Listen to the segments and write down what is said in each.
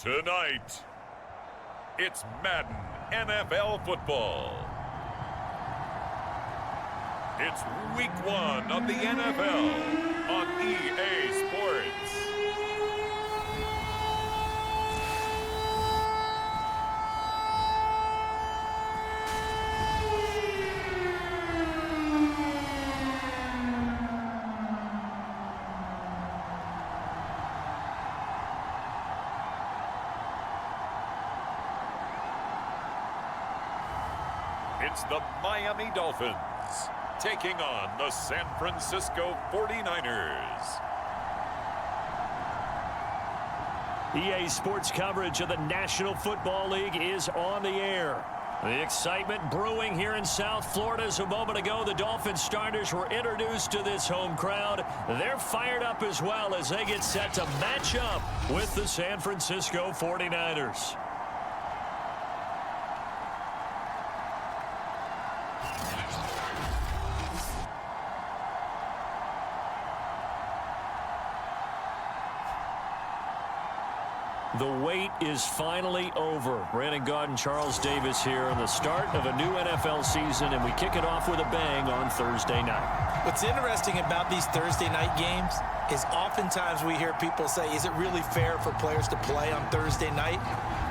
Tonight, it's Madden NFL football. It's week 1 of the NFL on EA Sports. It's the Miami Dolphins taking on the San Francisco 49ers. EA Sports coverage of the National Football League is on the air. The excitement brewing here in South Florida. As a moment ago, the Dolphins starters were introduced to this home crowd. They're fired up as well as they get set to match up with the San Francisco 49ers. The wait is finally over. Brandon Gaudin, Charles Davis here on the start of a new NFL season, and we kick it off with a bang on Thursday night. What's interesting about these Thursday night games is oftentimes we hear people say, is it really fair for players to play on Thursday night?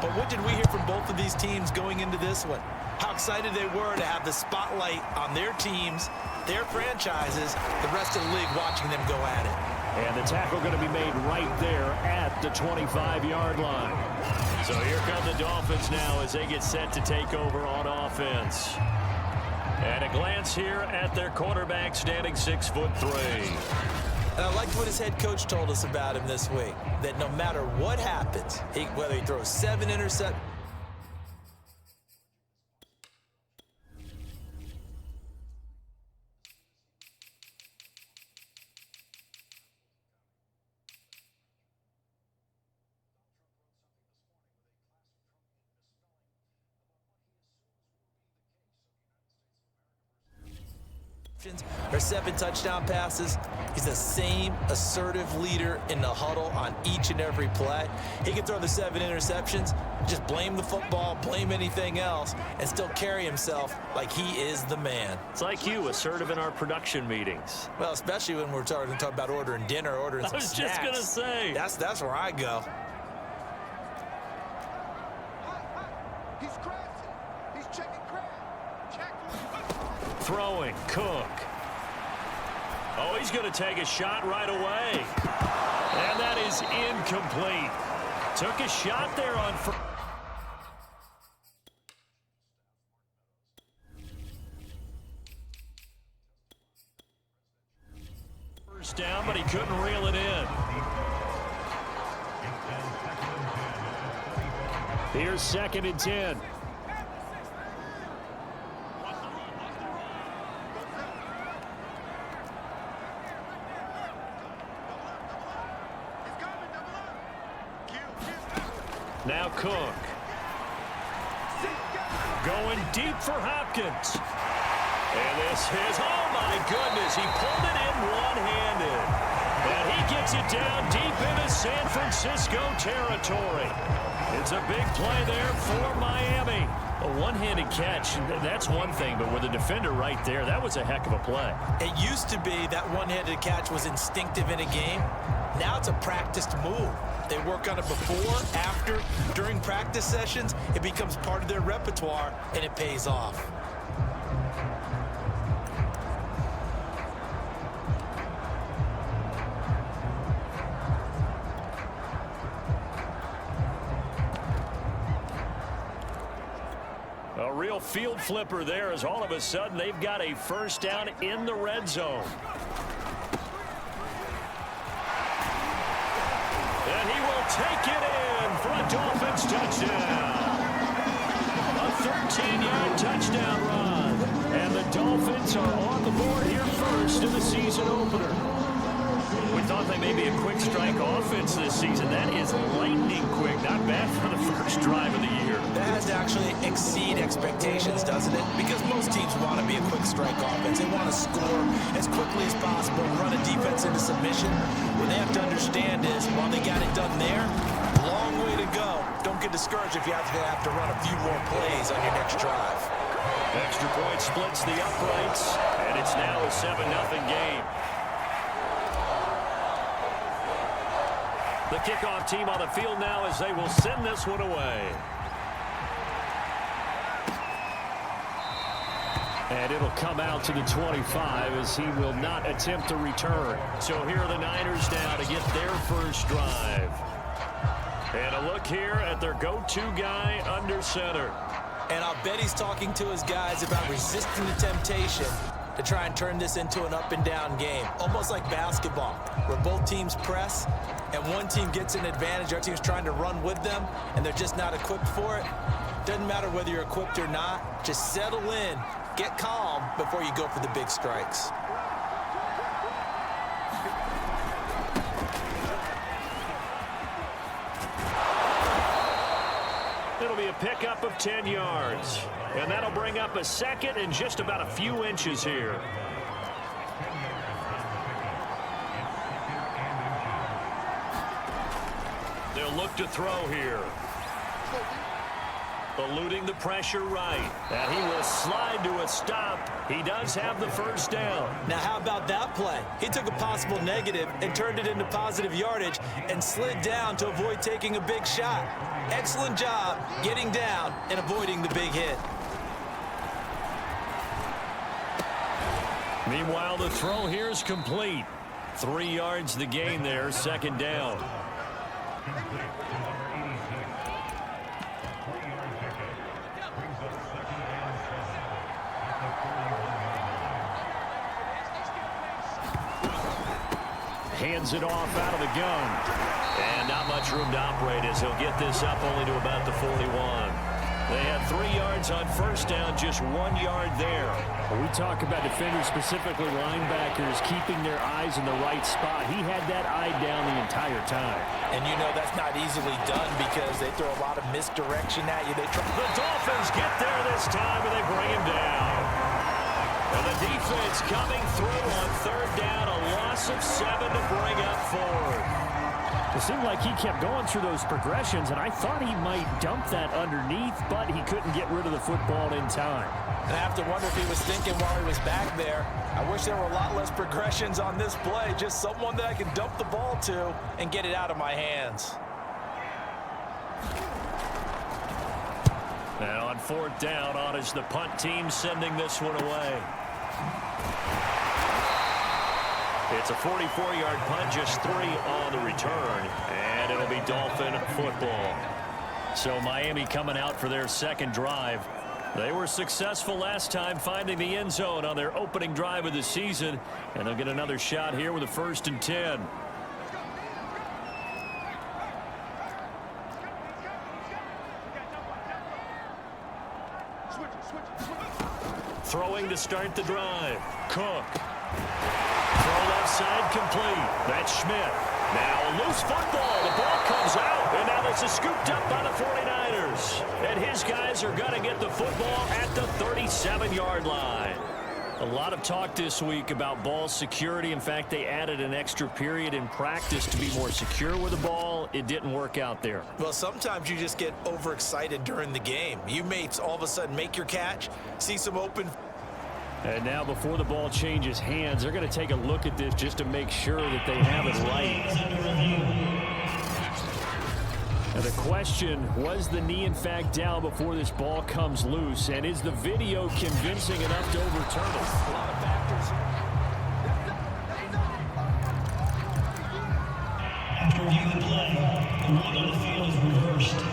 But what did we hear from both of these teams going into this one? How excited they were to have the spotlight on their teams, their franchises, the rest of the league watching them go at it. And the tackle going to be made right there at the 25-yard line. So here come the Dolphins now as they get set to take over on offense. And a glance here at their quarterback standing 6'3". And I liked what his head coach told us about him this week, that no matter what happens, whether he throws 7 interceptions, or 7 touchdown passes. He's the same assertive leader in the huddle on each and every play. He can throw the 7 interceptions, just blame the football, blame anything else, and still carry himself like he is the man. It's like you, assertive in our production meetings. Well, especially when we're talking about ordering dinner, ordering some snacks. I was just going to say. That's where I go. He's crafty. He's checking crap. Throwing, Cook. Oh, he's going to take a shot right away. And that is incomplete. Took a shot there on first down, but he couldn't reel it in. Here's 2nd and 10. Now Cook. Going deep for Hopkins. And this is, oh my goodness, he pulled it in one-handed. And he gets it down deep into San Francisco territory. It's a big play there for Miami. A one-handed catch, that's one thing, but with a defender right there, that was a heck of a play. It used to be that one-handed catch was instinctive in a game. Now it's a practiced move. They work on it before, after, during practice sessions. It becomes part of their repertoire, and it pays off. A real field flipper there as all of a sudden they've got a first down in the red zone. And he will take it in for a Dolphins touchdown. A 13-yard touchdown run. And the Dolphins are on the board here first in the season opener. We thought they may be a quick strike offense this season. That is lightning quick. Not bad for the first drive of the year. That has to actually exceed expectations, doesn't it? Because most teams want to be a quick strike offense. They want to score as quickly as possible, run a defense into submission. What they have to understand is, while they got it done there, long long way to go. Don't get discouraged if you have to run a few more plays on your next drive. Extra point splits the uprights, and it's now a 7-0 game. The kickoff team on the field now as they will send this one away. And it'll come out to the 25 as he will not attempt to return. So here are the Niners now to get their first drive. And a look here at their go-to guy under center. And I'll bet he's talking to his guys about resisting the temptation to try and turn this into an up-and-down game. Almost like basketball, where both teams press, and one team gets an advantage. Our team's trying to run with them, and they're just not equipped for it. Doesn't matter whether you're equipped or not. Just settle in, get calm before you go for the big strikes. It'll be a pickup of 10 yards. And that'll bring up a second and just about a few inches here. They'll look to throw here. Eluding the pressure right. And he will slide to a stop. He does have the first down. Now, how about that play? He took a possible negative and turned it into positive yardage and slid down to avoid taking a big shot. Excellent job getting down and avoiding the big hit. Meanwhile, the throw here is complete. 3 yards the gain there, second down. Hands it off out of the gun. And not much room to operate as he'll get this up only to about the 41. They had 3 yards on first down, just 1 yard there. When we talk about defenders, specifically linebackers, keeping their eyes in the right spot. He had that eye down the entire time. And you know that's not easily done because they throw a lot of misdirection at you. The Dolphins get there this time, and they bring him down. And the defense coming through on third down, a loss of 7 to bring up fourth. It seemed like he kept going through those progressions, and I thought he might dump that underneath, but he couldn't get rid of the football in time. And I have to wonder if he was thinking while he was back there, I wish there were a lot less progressions on this play, just someone that I can dump the ball to and get it out of my hands. And on fourth down, on is the punt team sending this one away. It's a 44-yard punt, just 3 on the return, and it'll be Dolphin football. So Miami coming out for their second drive. They were successful last time finding the end zone on their opening drive of the season, and they'll get another shot here with a 1st and 10. Throwing to start the drive. Cook. Throw left side complete. That's Schmidt. Now a loose football. The ball comes out. And now this is scooped up by the 49ers. And his guys are going to get the football at the 37-yard line. A lot of talk this week about ball security. In fact, they added an extra period in practice to be more secure with the ball. It didn't work out there. Well, sometimes you just get overexcited during the game. You may all of a sudden make your catch, see some open. And now before the ball changes hands, they're going to take a look at this just to make sure that they have it right. Now the question, was the knee in fact down before this ball comes loose? And is the video convincing enough to overturn it? A lot of factors. After reviewing the play, the ruling on the field is reversed.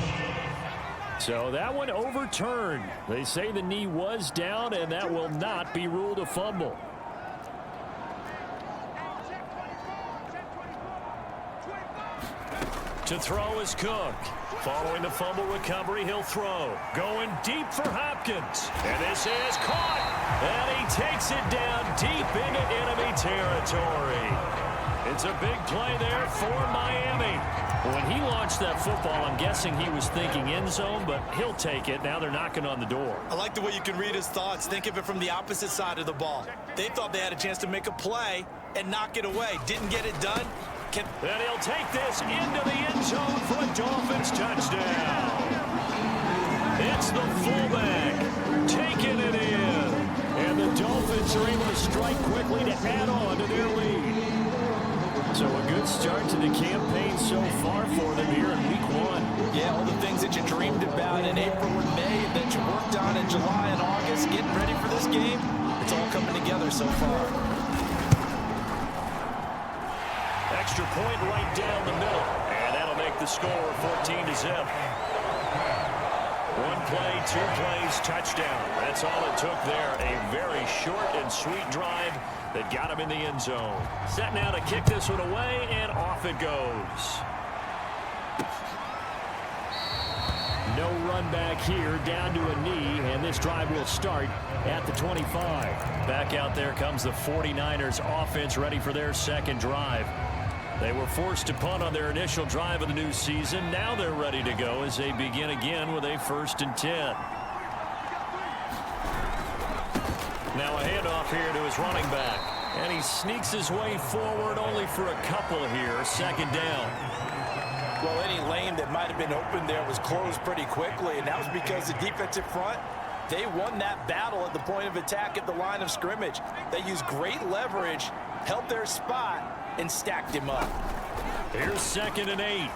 So that one overturned. They say the knee was down, and that will not be ruled a fumble. To throw is Cook. Following the fumble recovery, he'll throw. Going deep for Hopkins. And this is caught. And he takes it down deep into enemy territory. It's a big play there for Miami. When he launched that football, I'm guessing he was thinking end zone, but he'll take it. Now they're knocking on the door. I like the way you can read his thoughts. Think of it from the opposite side of the ball. They thought they had a chance to make a play and knock it away. Didn't get it done. And he'll take this into the end zone for a Dolphins touchdown. It's the fullback taking it in. And the Dolphins are able to strike quickly to add on to their lead. So a good start to the campaign so far for them here in week 1. Yeah, all the things that you dreamed about in April and May that you worked on in July and August, getting ready for this game, it's all coming together so far. Extra point right down the middle. And that'll make the score 14-0. 1 play, 2 plays, touchdown. That's all it took there. A very short and sweet drive that got him in the end zone. Set now to kick this one away, and off it goes. No run back here, down to a knee, and this drive will start at the 25. Back out there comes the 49ers offense, ready for their second drive. They were forced to punt on their initial drive of the new season. Now they're ready to go as they begin again with a 1st and 10. Now a handoff here to his running back. And he sneaks his way forward only for a couple here. 2nd down. Well, any lane that might have been open there was closed pretty quickly, and that was because the defensive front, they won that battle at the point of attack at the line of scrimmage. They used great leverage, held their spot, and stacked him up. Here's 2nd and 8.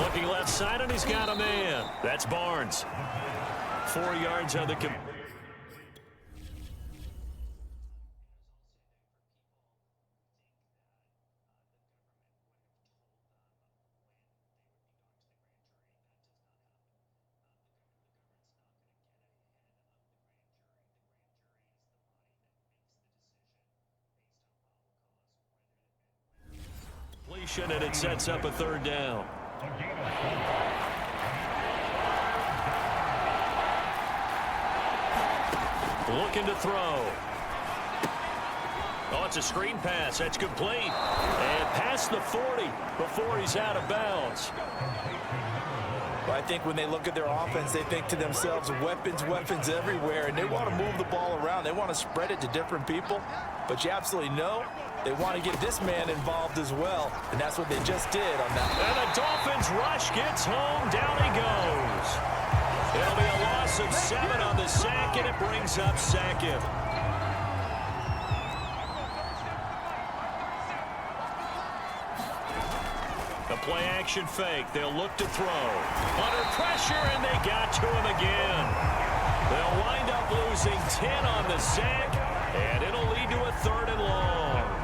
Looking left side, and he's got a man. That's Barnes. 4 yards on the and it sets up a 3rd down. Looking to throw. Oh, it's a screen pass. That's complete. And past the 40 before he's out of bounds. Well, I think when they look at their offense, they think to themselves, weapons, weapons everywhere, and they want to move the ball around. They want to spread it to different people, but you absolutely know they want to get this man involved as well, and that's what they just did on that. And the Dolphins rush gets home. Down he goes. It'll be a loss of 7 on the sack, and it brings up 2nd. The play action fake. They'll look to throw. Under pressure, and they got to him again. They'll wind up losing 10 on the sack, and it'll lead to a 3rd and long.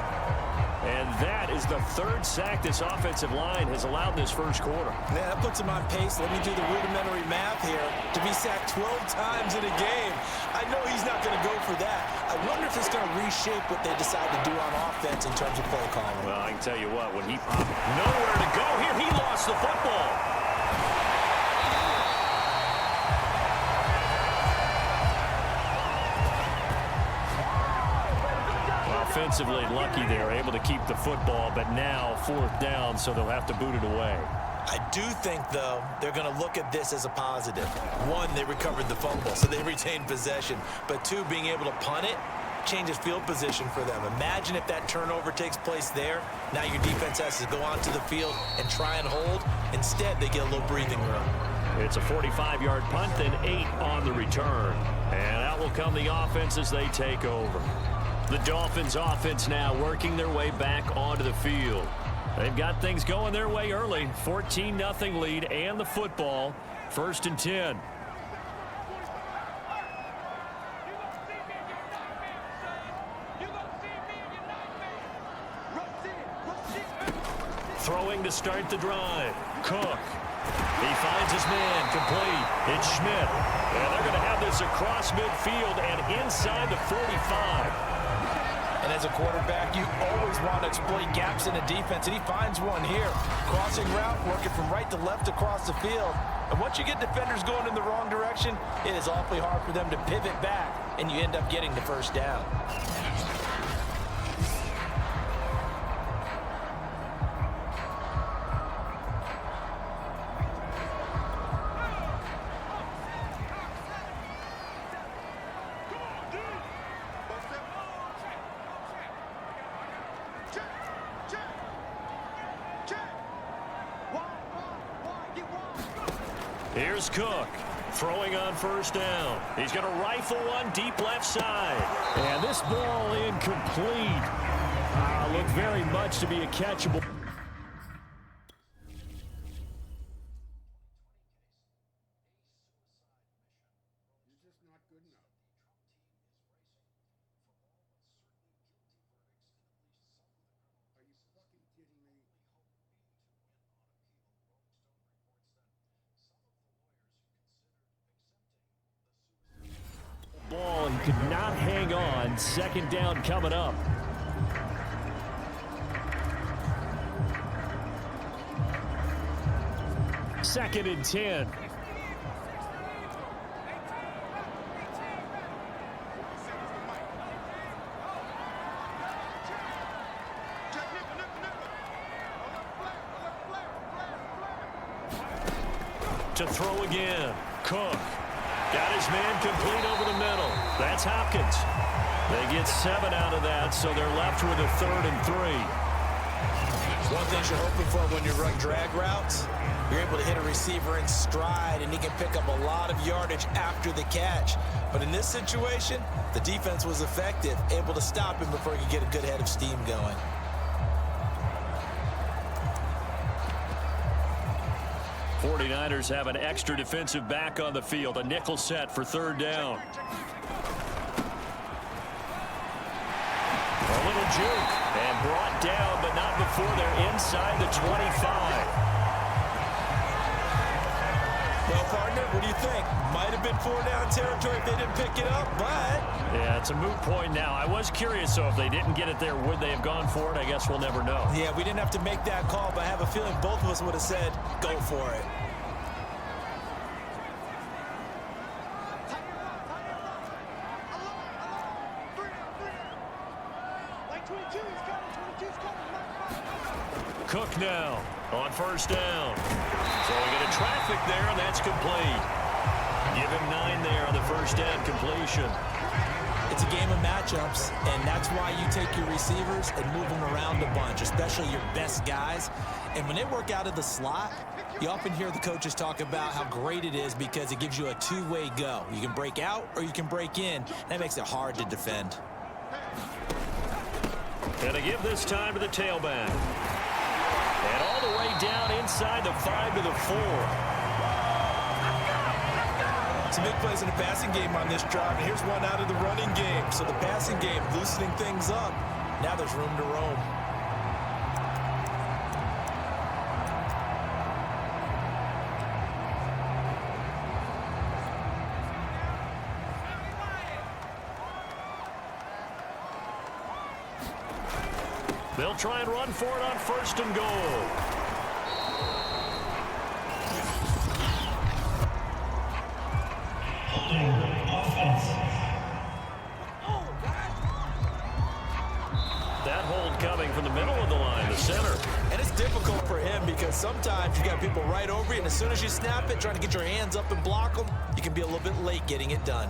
And that is the 3rd sack this offensive line has allowed in this first quarter. Man, that puts him on pace. Let me do the rudimentary math here. To be sacked 12 times in a game, I know he's not going to go for that. I wonder if it's going to reshape what they decide to do on offense in terms of play calling. Well, I can tell you what, when he popped nowhere to go here, he lost the football. Offensively lucky there, able to keep the football, but now 4th down, so they'll have to boot it away. I do think, though, they're going to look at this as a positive. 1, they recovered the fumble, so they retained possession. But 2, being able to punt it changes field position for them. Imagine if that turnover takes place there. Now your defense has to go onto the field and try and hold. Instead, they get a little breathing room. It's a 45-yard punt, then 8 on the return. And out will come the offense as they take over. The Dolphins offense now working their way back onto the field. They've got things going their way early. 14-0 lead and the football. 1st and 10. Throwing to start the drive. Cook. He finds his man complete. It's Schmidt. And they're going to have this across midfield and inside the 45. And as a quarterback, you always want to exploit gaps in the defense, and he finds one here. Crossing route, working from right to left across the field. And once you get defenders going in the wrong direction, it is awfully hard for them to pivot back, and you end up getting the 1st down. Here's Cook. Throwing on first down. He's going to rifle one deep left side. And this ball incomplete. Looked very much to be a catchable. Ball, he could not hang on. Second down coming up. Second and 10. To throw again. Cook. Got his man complete over the middle. That's Hopkins. They get 7 out of that, so they're left with a 3rd and 3. One thing you're hoping for when you run drag routes, you're able to hit a receiver in stride, and he can pick up a lot of yardage after the catch. But in this situation, the defense was effective, able to stop him before he could get a good head of steam going. '49ers have an extra defensive back on the field. A nickel set for 3rd down. A little juke and brought down, but not before they're inside the 25. Well, partner, what do you think? Might have been 4-down territory if they didn't pick it up, but... Yeah, it's a moot point now. I was curious, so if they didn't get it there, would they have gone for it? I guess we'll never know. Yeah, we didn't have to make that call, but I have a feeling both of us would have said, go for it. Cook now on first down. So we get a traffic there, and that's complete. Give him 9 there on the first down completion. It's a game of matchups, and that's why you take your receivers and move them around a bunch, especially your best guys. And when they work out of the slot, you often hear the coaches talk about how great it is because it gives you a two-way go. You can break out or you can break in. That makes it hard to defend. And they give this time to the tailback. And all the way down inside the 5 to the 4. Some big plays in the passing game on this drive, and here's one out of the running game. So the passing game loosening things up. Now there's room to roam. They'll try and run for it on first and goal. That hold coming from the middle of the line, the center. And it's difficult for him because sometimes you got people right over you, and as soon as you snap it, trying to get your hands up and block them, you can be a little bit late getting it done.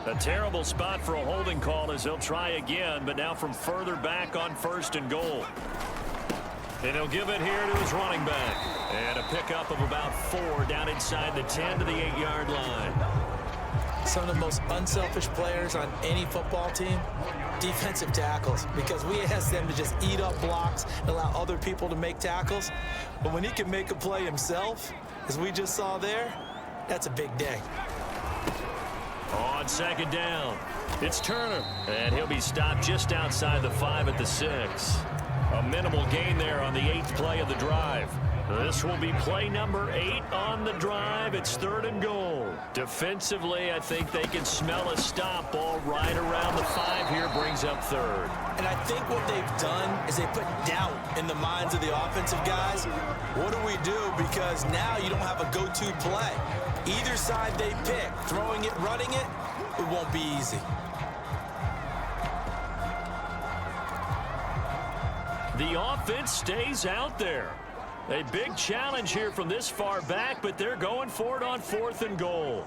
A terrible spot for a holding call as he'll try again, but now from further back on first and goal. And he'll give it here to his running back. And a pickup of about 4 down inside the 10 to the 8-yard line. Some of the most unselfish players on any football team, defensive tackles, because we ask them to just eat up blocks and allow other people to make tackles. But when he can make a play himself, as we just saw there, that's a big day. On second down, it's Turner, and he'll be stopped just outside the 5 at the 6. A minimal gain there on the 8th play of the drive. This will be play number 8 on the drive. It's 3rd and goal. Defensively, I think they can smell a stop. Ball right around the 5 here brings up 3rd. And I think what they've done is they put doubt in the minds of the offensive guys. What do we do? Because now you don't have a go-to play. Either side they pick, throwing it, running it, it won't be easy. The offense stays out there. A big challenge here from this far back, but they're going for it on 4th and goal.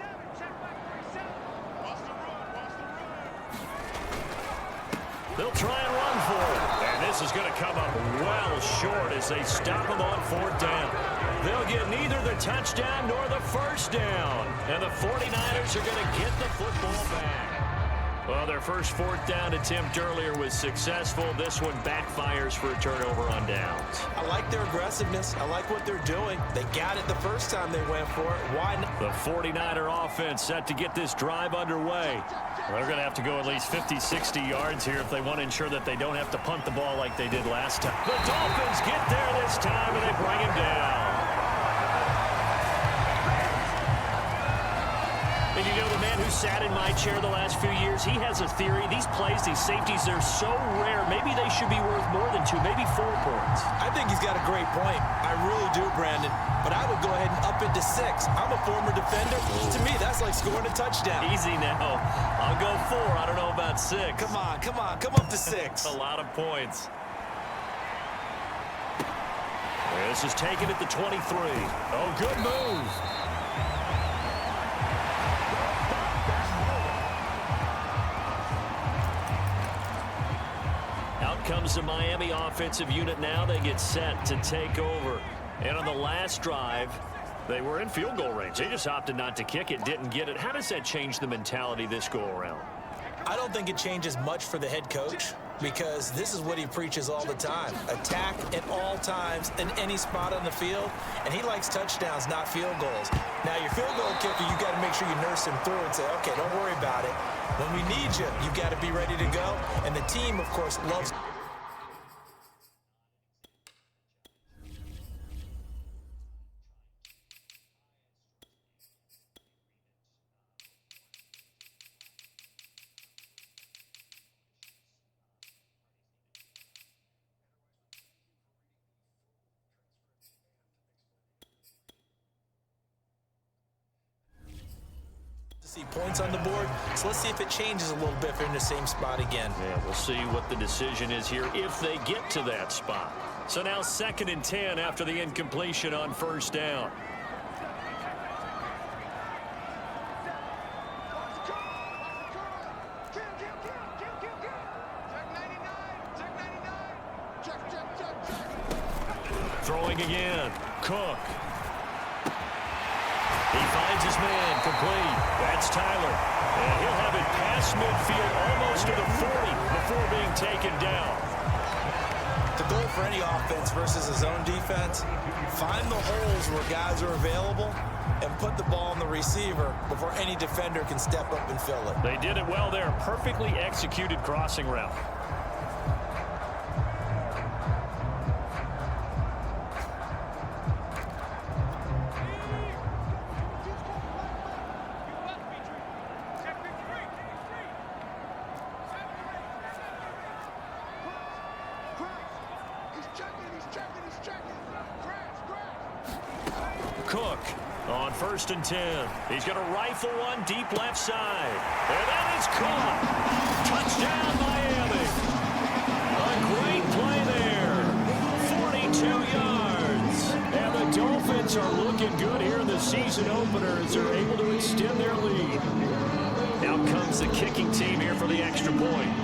They'll try and run for it. And this is going to come up well short as they stop him on 4th down. They'll get neither the touchdown nor the first down. And the 49ers are going to get the football back. Well, their first 4th down attempt earlier was successful. This one backfires for a turnover on downs. I like their aggressiveness. I like what they're doing. They got it the first time they went for it. Why not? The 49er offense set to get this drive underway. They're going to have to go at least 50, 60 yards here if they want to ensure that they don't have to punt the ball like they did last time. The Dolphins get there this time, and they bring him down. And you know, the man who sat in my chair the last few years, he has a theory. These plays, these safeties, they're so rare. Maybe they should be worth more than 2, maybe 4 points. I think he's got a great point. I really do, Brandon. But I would go ahead and up it to 6. I'm a former defender. To me, that's like scoring a touchdown. Easy now. I'll go 4. I don't know about 6. Come on. Come up to 6. A lot of points. This is taken at the 23. Oh, good move. Comes the Miami offensive unit now. They get set to take over. And on the last drive, they were in field goal range. They just opted not to kick it, didn't get it. How does that change the mentality this go around? I don't think it changes much for the head coach because this is what he preaches all the time. Attack at all times in any spot on the field, and he likes touchdowns, not field goals. Now, your field goal kicker, you got to make sure you nurse him through and say, okay, don't worry about it. When we need you, you got to be ready to go. And the team, of course, loves see points on the board. So let's see if it changes a little bit if they're in the same spot again. Yeah, we'll see what the decision is here if they get to that spot. So now 2nd and 10 after the incompletion on 1st down. Throwing again. Cook. He finds his man, complete. That's Tyler. And he'll have it past midfield almost to the 40 before being taken down. The goal for any offense versus a zone defense, find the holes where guys are available and put the ball on the receiver before any defender can step up and fill it. They did it well there. Perfectly executed crossing route. Cook on 1st and 10. He's going to rifle one deep left side. And that is caught. Touchdown, Miami. A great play there. 42 yards. And the Dolphins are looking good here in the season opener as they're able to extend their lead. Now comes the kicking team here for the extra point.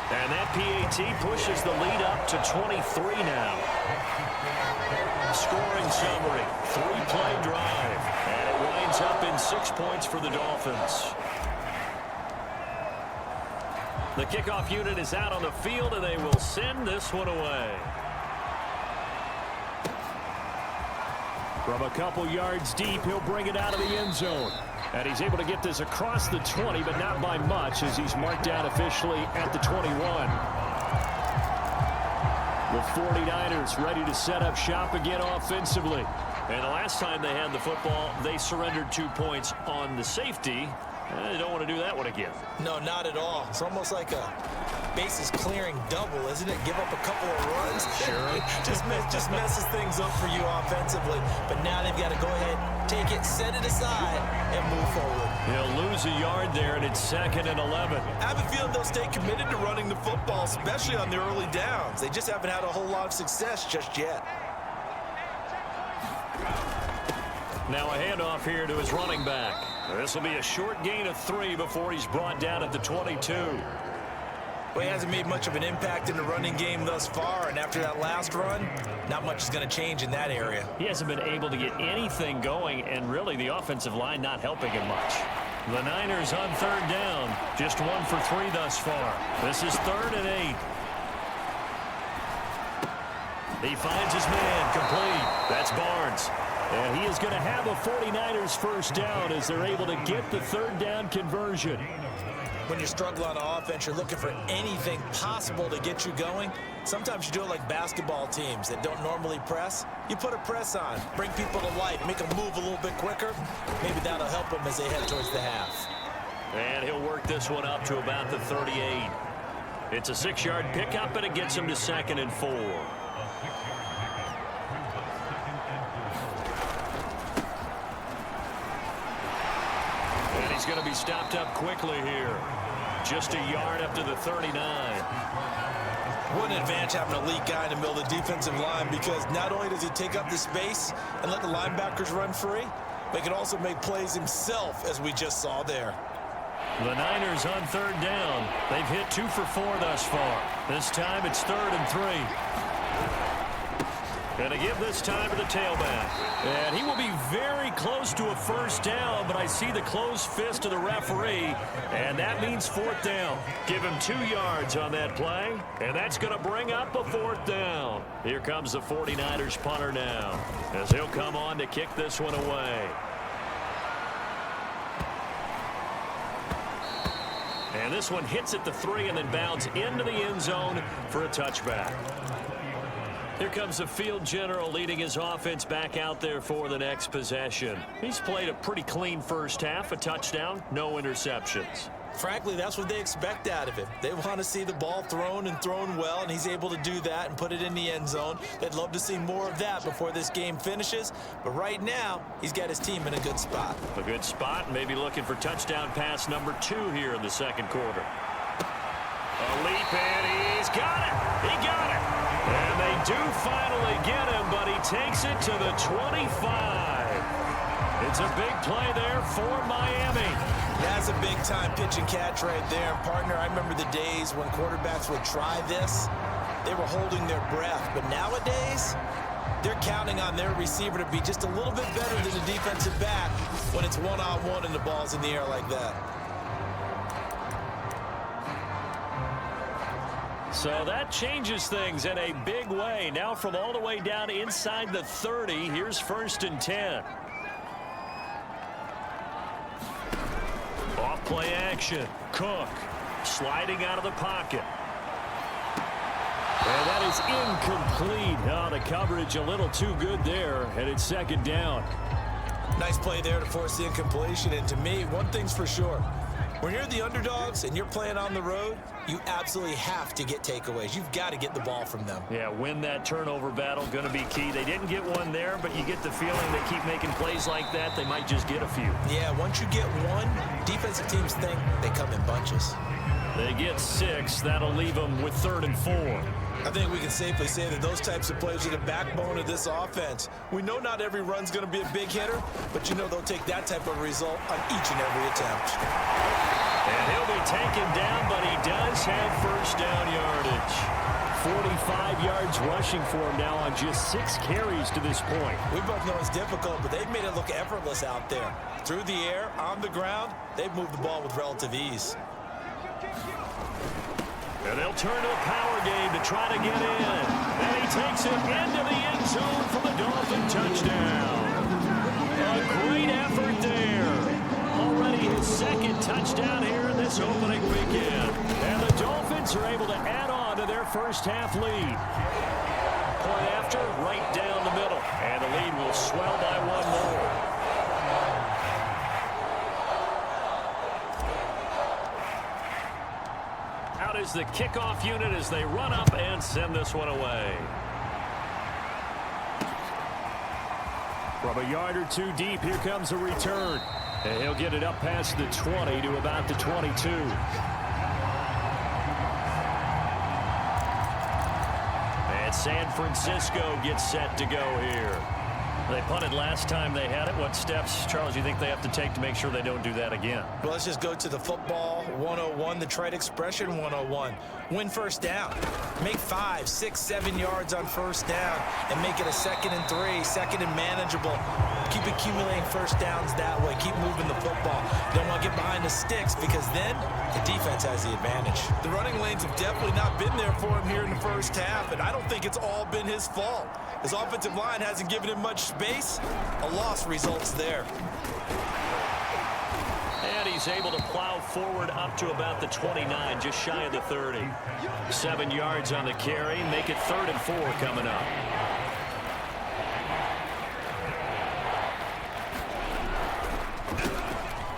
And that PAT pushes the lead up to 23 now. Scoring summary, 3-play drive, and it winds up in 6 points for the Dolphins. The kickoff unit is out on the field, and they will send this one away. From a couple yards deep, he'll bring it out of the end zone. And he's able to get this across the 20, but not by much as he's marked down officially at the 21. The 49ers ready to set up shop again offensively. And the last time they had the football, they surrendered 2 points on the safety. They don't want to do that one again. No, not at all. It's almost like a bases clearing double, isn't it? Give up a couple of runs. Sure. just messes things up for you offensively. But now they've got to go ahead, take it, set it aside, and move forward. They'll lose a yard there, and it's 2nd and 11. I have a feeling they'll stay committed to running the football, especially on the early downs. They just haven't had a whole lot of success just yet. Now a handoff here to his running back. This will be a short gain of 3 before he's brought down at the 22. Well, he hasn't made much of an impact in the running game thus far, and after that last run, not much is going to change in that area. He hasn't been able to get anything going, and really the offensive line not helping him much. The Niners on 3rd down, just 1 for 3 thus far. This is 3rd and 8. He finds his man, complete. That's Barnes. And he is going to have a 49ers first down as they're able to get the 3rd down conversion. When you struggle on offense, you're looking for anything possible to get you going. Sometimes you do it like basketball teams that don't normally press. You put a press on, bring people to life, make them move a little bit quicker. Maybe that'll help them as they head towards the half. And he'll work this one up to about the 38. It's a 6-yard pickup, and it gets him to 2nd and 4. And he's going to be stopped up quickly here. Just a yard up to the 39. What an advantage having an elite guy in the middle of the defensive line, because not only does he take up the space and let the linebackers run free, but he can also make plays himself, as we just saw there. The Niners on 3rd down. They've hit 2 for 4 thus far. This time it's 3rd and 3. Going to give this time to the tailback. And he will be very close to a first down, but I see the closed fist of the referee, and that means 4th down. Give him 2 yards on that play, and that's going to bring up a 4th down. Here comes the 49ers punter now, as he'll come on to kick this one away. And this one hits at the 3 and then bounds into the end zone for a touchback. Here comes the field general leading his offense back out there for the next possession. He's played a pretty clean first half, a touchdown, no interceptions. Frankly, that's what they expect out of him. They want to see the ball thrown and thrown well, and he's able to do that and put it in the end zone. They'd love to see more of that before this game finishes, but right now, he's got his team in a good spot. A good spot, maybe looking for touchdown pass number 2 here in the 2nd quarter. A leap, and he's got it! He got it! And they do finally get him, but he takes it to the 25. It's a big play there for Miami. That's a big-time pitch and catch right there. And, partner, I remember the days when quarterbacks would try this. They were holding their breath. But nowadays, they're counting on their receiver to be just a little bit better than the defensive back when it's one-on-one and the ball's in the air like that. So that changes things in a big way. Now from all the way down inside the 30, here's 1st and 10. Off play action. Cook sliding out of the pocket. And that is incomplete. Oh, the coverage a little too good there, and it's 2nd down. Nice play there to force the incompletion. And to me, one thing's for sure. When you're the underdogs and you're playing on the road, you absolutely have to get takeaways. You've got to get the ball from them. Yeah, win that turnover battle, going to be key. They didn't get one there, but you get the feeling they keep making plays like that, they might just get a few. Yeah, once you get one, defensive teams think they come in bunches. They get 6. That'll leave them with 3rd and 4. I think we can safely say that those types of plays are the backbone of this offense. We know not every run's going to be a big hitter, but you know they'll take that type of result on each and every attempt. And he'll be taken down, but he does have first down yardage. 45 yards rushing for him now on just 6 carries to this point. We both know it's difficult, but they've made it look effortless out there. Through the air, on the ground, they've moved the ball with relative ease. And they'll turn to a power game to try to get in. And he takes it into the end zone for the Dolphin touchdown. A great effort there. Already his 2nd touchdown here in this opening weekend. And the Dolphins are able to add on to their first half lead. Point after, right down the middle. And the lead will swell by 1 more. Out is the kickoff unit as they run up and send this one away. From a yard or 2 deep, here comes a return. And he'll get it up past the 20 to about the 22. And San Francisco gets set to go here. They punted last time they had it. What steps, Charles, do you think they have to take to make sure they don't do that again? Well, let's just go to the football 101, the trade expression 101. Win first down. Make 5, 6, 7 yards on first down and make it a 2nd and 3, 2nd and manageable. Keep accumulating first downs that way. Keep moving the football. Don't want to get behind the sticks because then the defense has the advantage. The running lanes have definitely not been there for him here in the first half, and I don't think it's all been his fault. His offensive line hasn't given him much space. A loss results there. And he's able to plow forward up to about the 29, just shy of the 30. 7 yards on the carry. Make it 3rd and 4 coming up.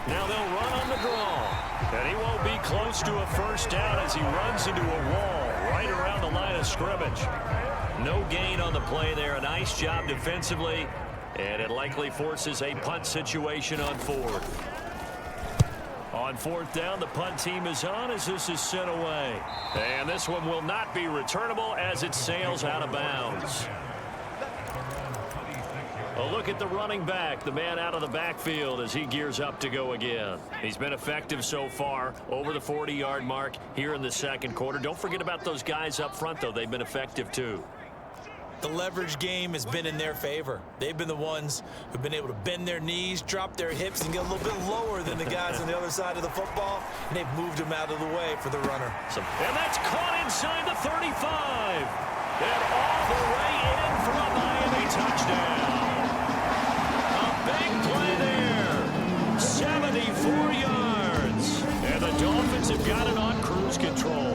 Now they'll run on the draw. And he won't be close to a first down as he runs into a wall right around the line of scrimmage. No gain on the play there. A nice job defensively. And it likely forces a punt situation on 4th. On 4th down, the punt team is on as this is sent away. And this one will not be returnable as it sails out of bounds. A look at the running back, the man out of the backfield as he gears up to go again. He's been effective so far, over the 40-yard mark here in the 2nd quarter. Don't forget about those guys up front, though. They've been effective, too. The leverage game has been in their favor. They've been the ones who've been able to bend their knees, drop their hips, and get a little bit lower than the guys on the other side of the football, and they've moved them out of the way for the runner. And that's caught inside the 35. And all the way in for a Miami touchdown. A big play there. 74 yards. And the Dolphins have got it on cruise control.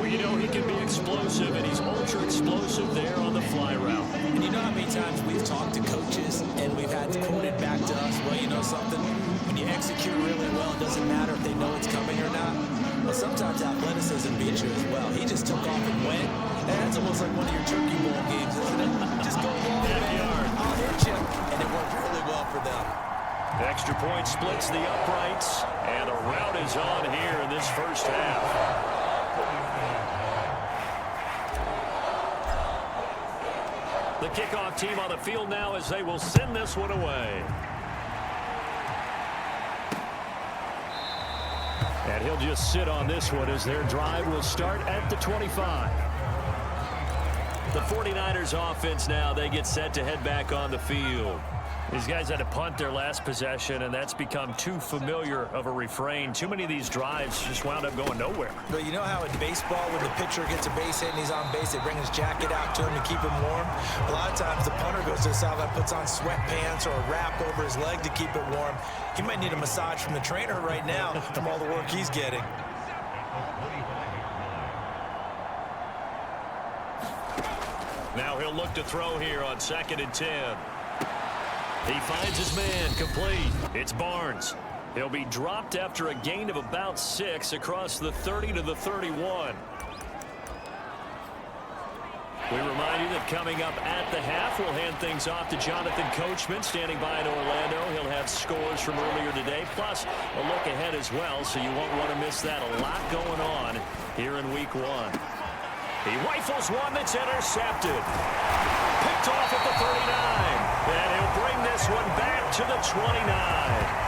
You know he can be explosive, and he's ultra-explosive there on the fly route. And you know how many times we've talked to coaches, and we've had quoted back to us, well, you know something? When you execute really well, it doesn't matter if they know it's coming or not. Well, sometimes athleticism beats you as well. He just took off and went. That's almost like one of your turkey bowl games, isn't it? Just go long, man. I'll hit you. And it worked really well for them. Extra point splits the uprights, and a rout is on here in this first half. The kickoff team on the field now as they will send this one away. And he'll just sit on this one as their drive will start at the 25. The 49ers offense now, they get set to head back on the field. These guys had to punt their last possession, and that's become too familiar of a refrain. Too many of these drives just wound up going nowhere. But you know how in baseball, when the pitcher gets a base hit and he's on base, they bring his jacket out to him to keep him warm? A lot of times the punter goes to the sideline, puts on sweatpants or a wrap over his leg to keep it warm. He might need a massage from the trainer right now from all the work he's getting. Now he'll look to throw here on 2nd and 10. He finds his man complete. It's Barnes. He'll be dropped after a gain of about 6 across the 30 to the 31. We remind you that coming up at the half, we'll hand things off to Jonathan Coachman standing by in Orlando. He'll have scores from earlier today, plus a look ahead as well, so you won't want to miss that. A lot going on here in week 1. He rifles one that's intercepted. Picked off at the 39. And he'll bring this one back to the 29.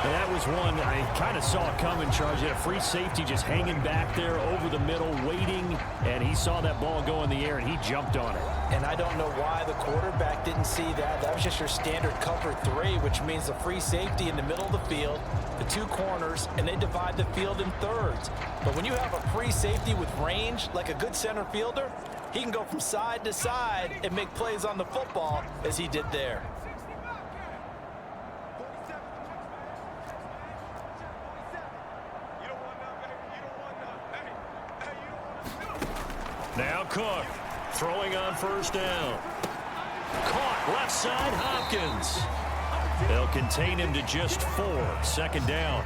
And that was one I kind of saw coming, Charles. You had a free safety just hanging back there over the middle, waiting. And he saw that ball go in the air, and he jumped on it. And I don't know why the quarterback didn't see that. That was just your standard cover 3, which means the free safety in the middle of the field, the 2 corners, and they divide the field in thirds. But when you have a free safety with range, like a good center fielder, he can go from side to side and make plays on the football as he did there. Now Cook throwing on first down. Caught left side, Hopkins. They'll contain him to just 4. 2nd down.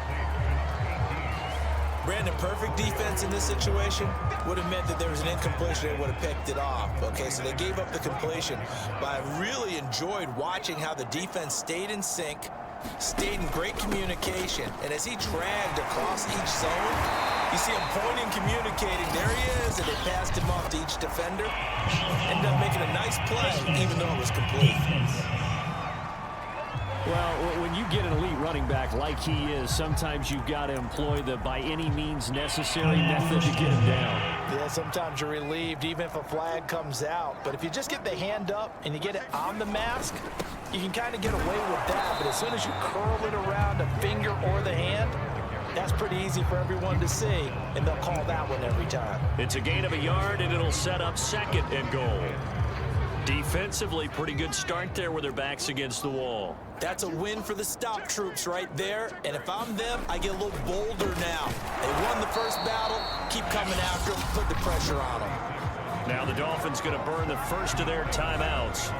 Brandon, perfect defense in this situation would have meant that there was an incompletion. They would have picked it off. Okay, so they gave up the completion. But I really enjoyed watching how the defense stayed in sync, Stayed in great communication, and as he dragged across each zone, you see him pointing, communicating. There he is, and they passed him off to each defender. Ended up making a nice play, even though it was complete. Well, when you get an elite running back like he is, sometimes you've got to employ the by any means necessary method to get him down. Yeah, sometimes you're relieved even if a flag comes out. But if you just get the hand up and you get it on the mask, you can kind of get away with that. But as soon as you curl it around a finger or the hand, that's pretty easy for everyone to see, and they'll call that one every time. It's a gain of a yard, and it'll set up 2nd and goal. Defensively, pretty good start there with their backs against the wall. That's a win for the stop troops right there. And if I'm them, I get a little bolder now. They won the first battle. Keep coming after them. Put the pressure on them. Now the Dolphins going to burn the first of their timeouts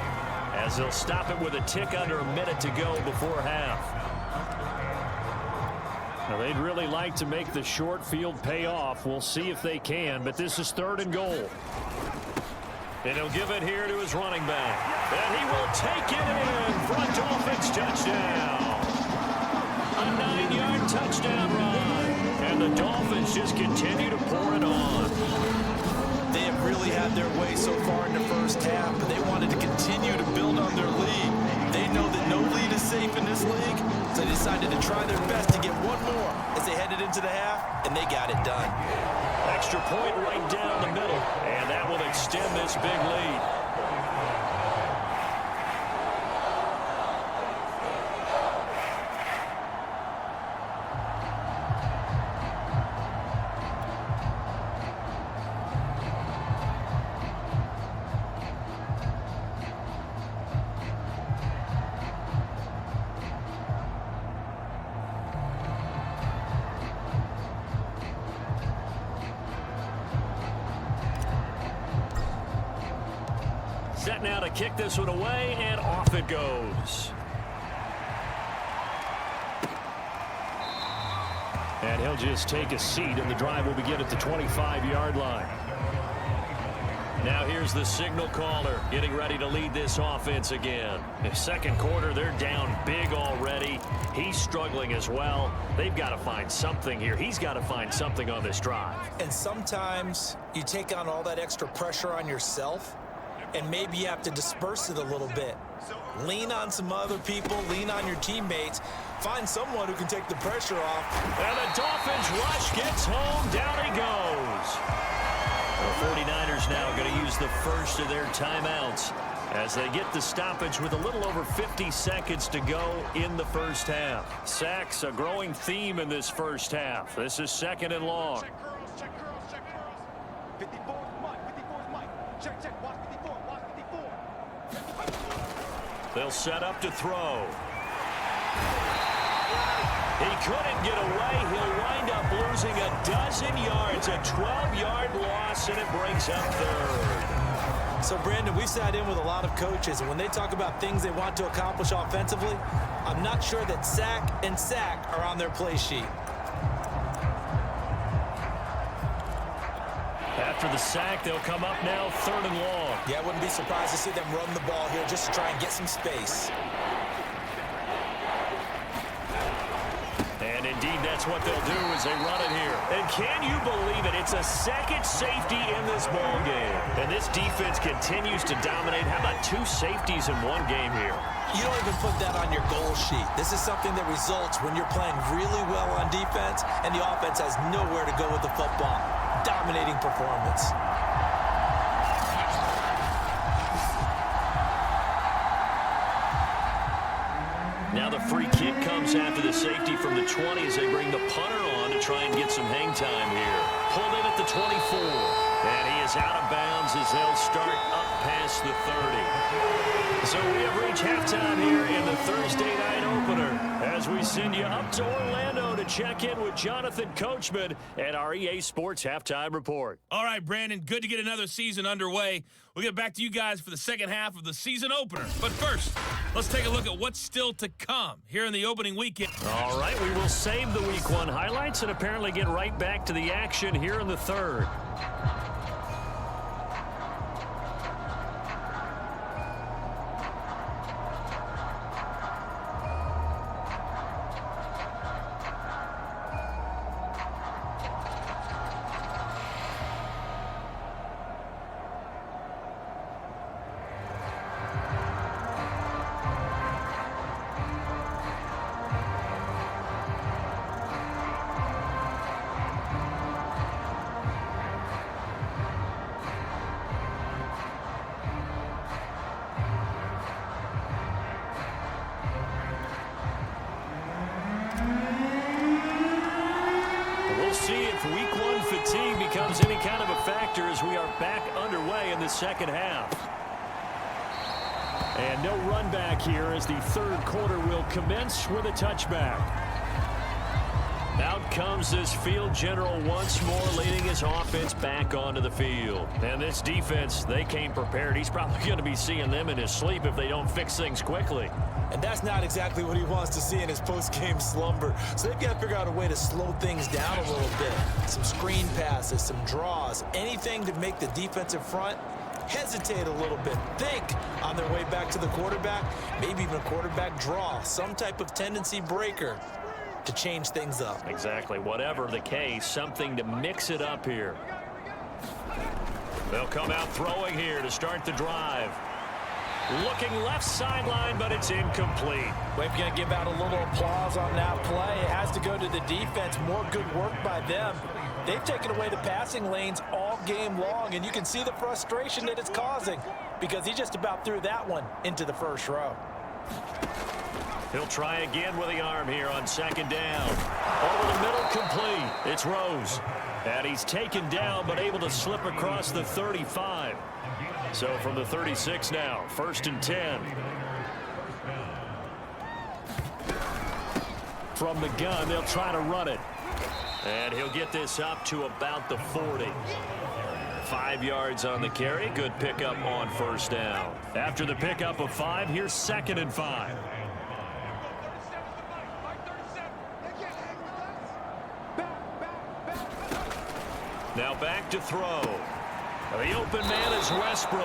as they'll stop it with a tick under a minute to go before half. Now they'd really like to make the short field pay off. We'll see if they can, but this is 3rd and goal. And he'll give it here to his running back. And he will take it in for a Dolphins touchdown. A 9-yard touchdown run. And the Dolphins just continue to pour it on. They have really had their way so far in the first half, but they wanted to continue to build on their lead. They know that no lead is safe in this league, so they decided to try their best to get one more as they headed into the half, and they got it done. Extra point right down the middle, and that will extend this big lead. Set now to kick this one away, and off it goes. And he'll just take a seat, and the drive will begin at the 25-yard line. Now here's the signal caller getting ready to lead this offense again. In second quarter, they're down big already. He's struggling as well. They've got to find something here. He's got to find something on this drive. And sometimes you take on all that extra pressure on yourself, and maybe you have to disperse it a little bit. Lean on some other people, lean on your teammates, find someone who can take the pressure off. And the Dolphins rush gets home, down he goes. The 49ers now going to use the first of their timeouts as they get the stoppage with a little over 50 seconds to go in the first half. Sacks, a growing theme in this first half. This is 2nd and long. Check curls, check curls, check curls. 54 is Mike, 54 is Mike. Check, check, watch 54, watch 54. They'll set up to throw. He couldn't get away. He'll wind up losing a dozen yards, a 12-yard loss, and it brings up 3rd. So, Brandon, we've sat in with a lot of coaches, and when they talk about things they want to accomplish offensively, I'm not sure that sack and sack are on their play sheet. After the sack, they'll come up now 3rd and long. Yeah, I wouldn't be surprised to see them run the ball here just to try and get some space. And indeed, that's what they'll do as they run it here. And can you believe it? It's a second safety in this ball game. And this defense continues to dominate. How about 2 safeties in one game here? You don't even put that on your goal sheet. This is something that results when you're playing really well on defense and the offense has nowhere to go with the football. Dominating performance. Now the free kick comes after the safety from the 20 as they bring the punter on to try and get some hang time here. Pulled in at the 24. And he is out of bounds as they'll start up past the 30. So we have reached halftime here in the Thursday night opener as we send you up to Orlando to check in with Jonathan Coachman at our EA Sports Halftime Report. All right, Brandon, good to get another season underway. We'll get back to you guys for the second half of the season opener. But first, let's take a look at what's still to come here in the opening weekend. All right, we will save the Week 1 highlights and apparently get right back to the action here in the third. see if week one fatigue becomes any kind of a factor as we are back underway in the second half. And no run back here as the third quarter will commence with a touchback. Out comes this field general once more, leading his offense back onto the field. And this defense, they came prepared. He's probably going to be seeing them in his sleep if they don't fix things quickly. And that's not exactly what he wants to see in his post-game slumber. So they've got to figure out a way to slow things down a little bit. Some screen passes, some draws, anything to make the defensive front hesitate a little bit. Think on their way back to the quarterback, maybe even a quarterback draw, some type of tendency breaker to change things up. Exactly. Whatever the case, something to mix it up here. They'll come out throwing here to start the drive. Looking left sideline, but it's incomplete. We're going to give out a little applause on that play. It has to go to the defense. More good work by them. They've taken away the passing lanes all game long, and you can see the frustration that it's causing because he just about threw that one into the first row. He'll try again with the arm here on second down. Over the middle, complete. It's Rose. And he's taken down, but able to slip across the 35. So from the 36 now, 1st and 10. From the gun, they'll try to run it. And he'll get this up to about the 40. 5 yards on the carry. Good pickup on first down. After the pickup of 5, here's 2nd and 5. Now back to throw. The open man is Westbrook.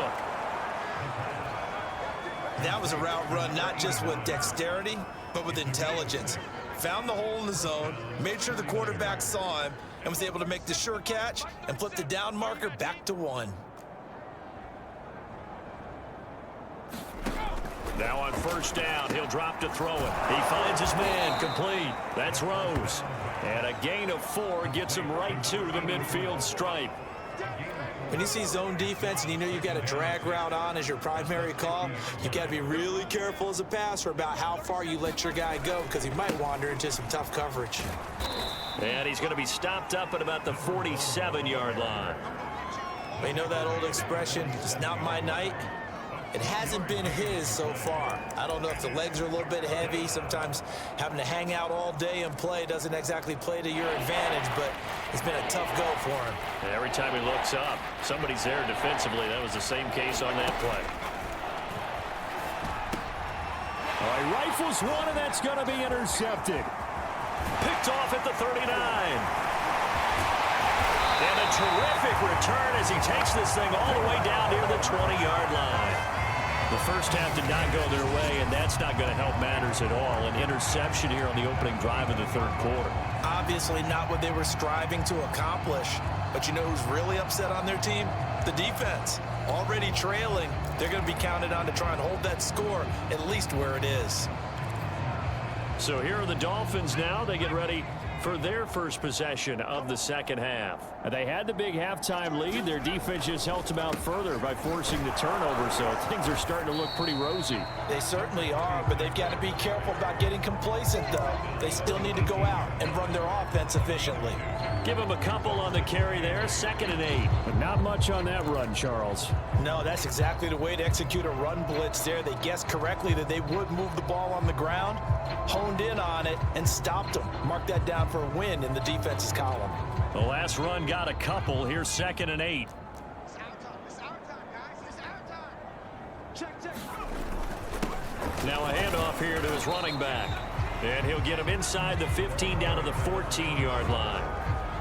That was a route run not just with dexterity, but with intelligence. Found the hole in the zone, made sure the quarterback saw him, and was able to make the sure catch and flip the down marker back to 1. Now on first down, he'll drop to throw it. He finds his man, complete. That's Rose. And a gain of 4 gets him right to the midfield stripe. When you see zone defense and you know you've got a drag route on as your primary call, you've got to be really careful as a passer about how far you let your guy go because he might wander into some tough coverage. And he's going to be stopped up at about the 47-yard line. Well, you know that old expression, it's not my night? It hasn't been his so far. I don't know if the legs are a little bit heavy. Sometimes having to hang out all day and play doesn't exactly play to your advantage, but it's been a tough go for him. And every time he looks up, somebody's there defensively. That was the same case on that play. All right, rifles one, and that's going to be intercepted. Picked off at the 39. And a terrific return as he takes this thing all the way down near the 20-yard line. The first half did not go their way, and that's not going to help matters at all. An interception here on the opening drive of the third quarter. Obviously not what they were striving to accomplish. But you know who's really upset on their team? The defense. Already trailing, they're going to be counted on to try and hold that score at least where it is. So here are the Dolphins now. They get ready for their first possession of the second half. They had the big halftime lead. Their defense just helped them out further by forcing the turnover, so things are starting to look pretty rosy. They certainly are, but they've got to be careful about getting complacent, though. They still need to go out and run their offense efficiently. Give them a couple on the carry there, 2nd and 8. But not much on that run, Charles. No, that's exactly the way to execute a run blitz there. They guessed correctly that they would move the ball on the ground, honed in on it, and stopped them. Mark that down for a win in the defense's column. The last run got a couple. Here's 2nd and 8. It's our time. It's our time, guys. It's our time. Check, check. Now a handoff here to his running back. And he'll get him inside the 15 down to the 14-yard line.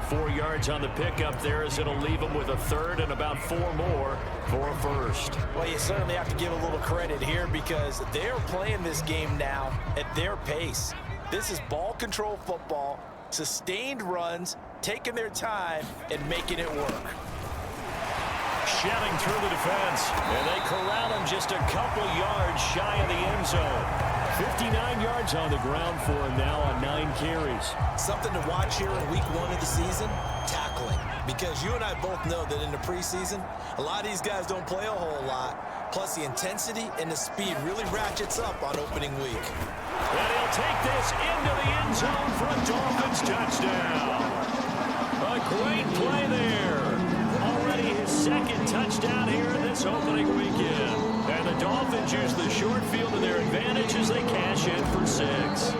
4 yards on the pickup there as it'll leave him with a third and about 4 more for a first. Well, you certainly have to give a little credit here because they're playing this game now at their pace. This is ball control football, sustained runs, taking their time, and making it work. Shelling through the defense, and they corral him just a couple yards shy of the end zone. 59 yards on the ground for him now on 9 carries. Something to watch here in week 1 of the season, tackling. Because you and I both know that in the preseason, a lot of these guys don't play a whole lot. Plus the intensity and the speed really ratchets up on opening week. And he'll take this into the end zone for a Dolphins touchdown. a great play there. Already his second touchdown here in this opening weekend. And the Dolphins use the short field to their advantage as they cash in for 6.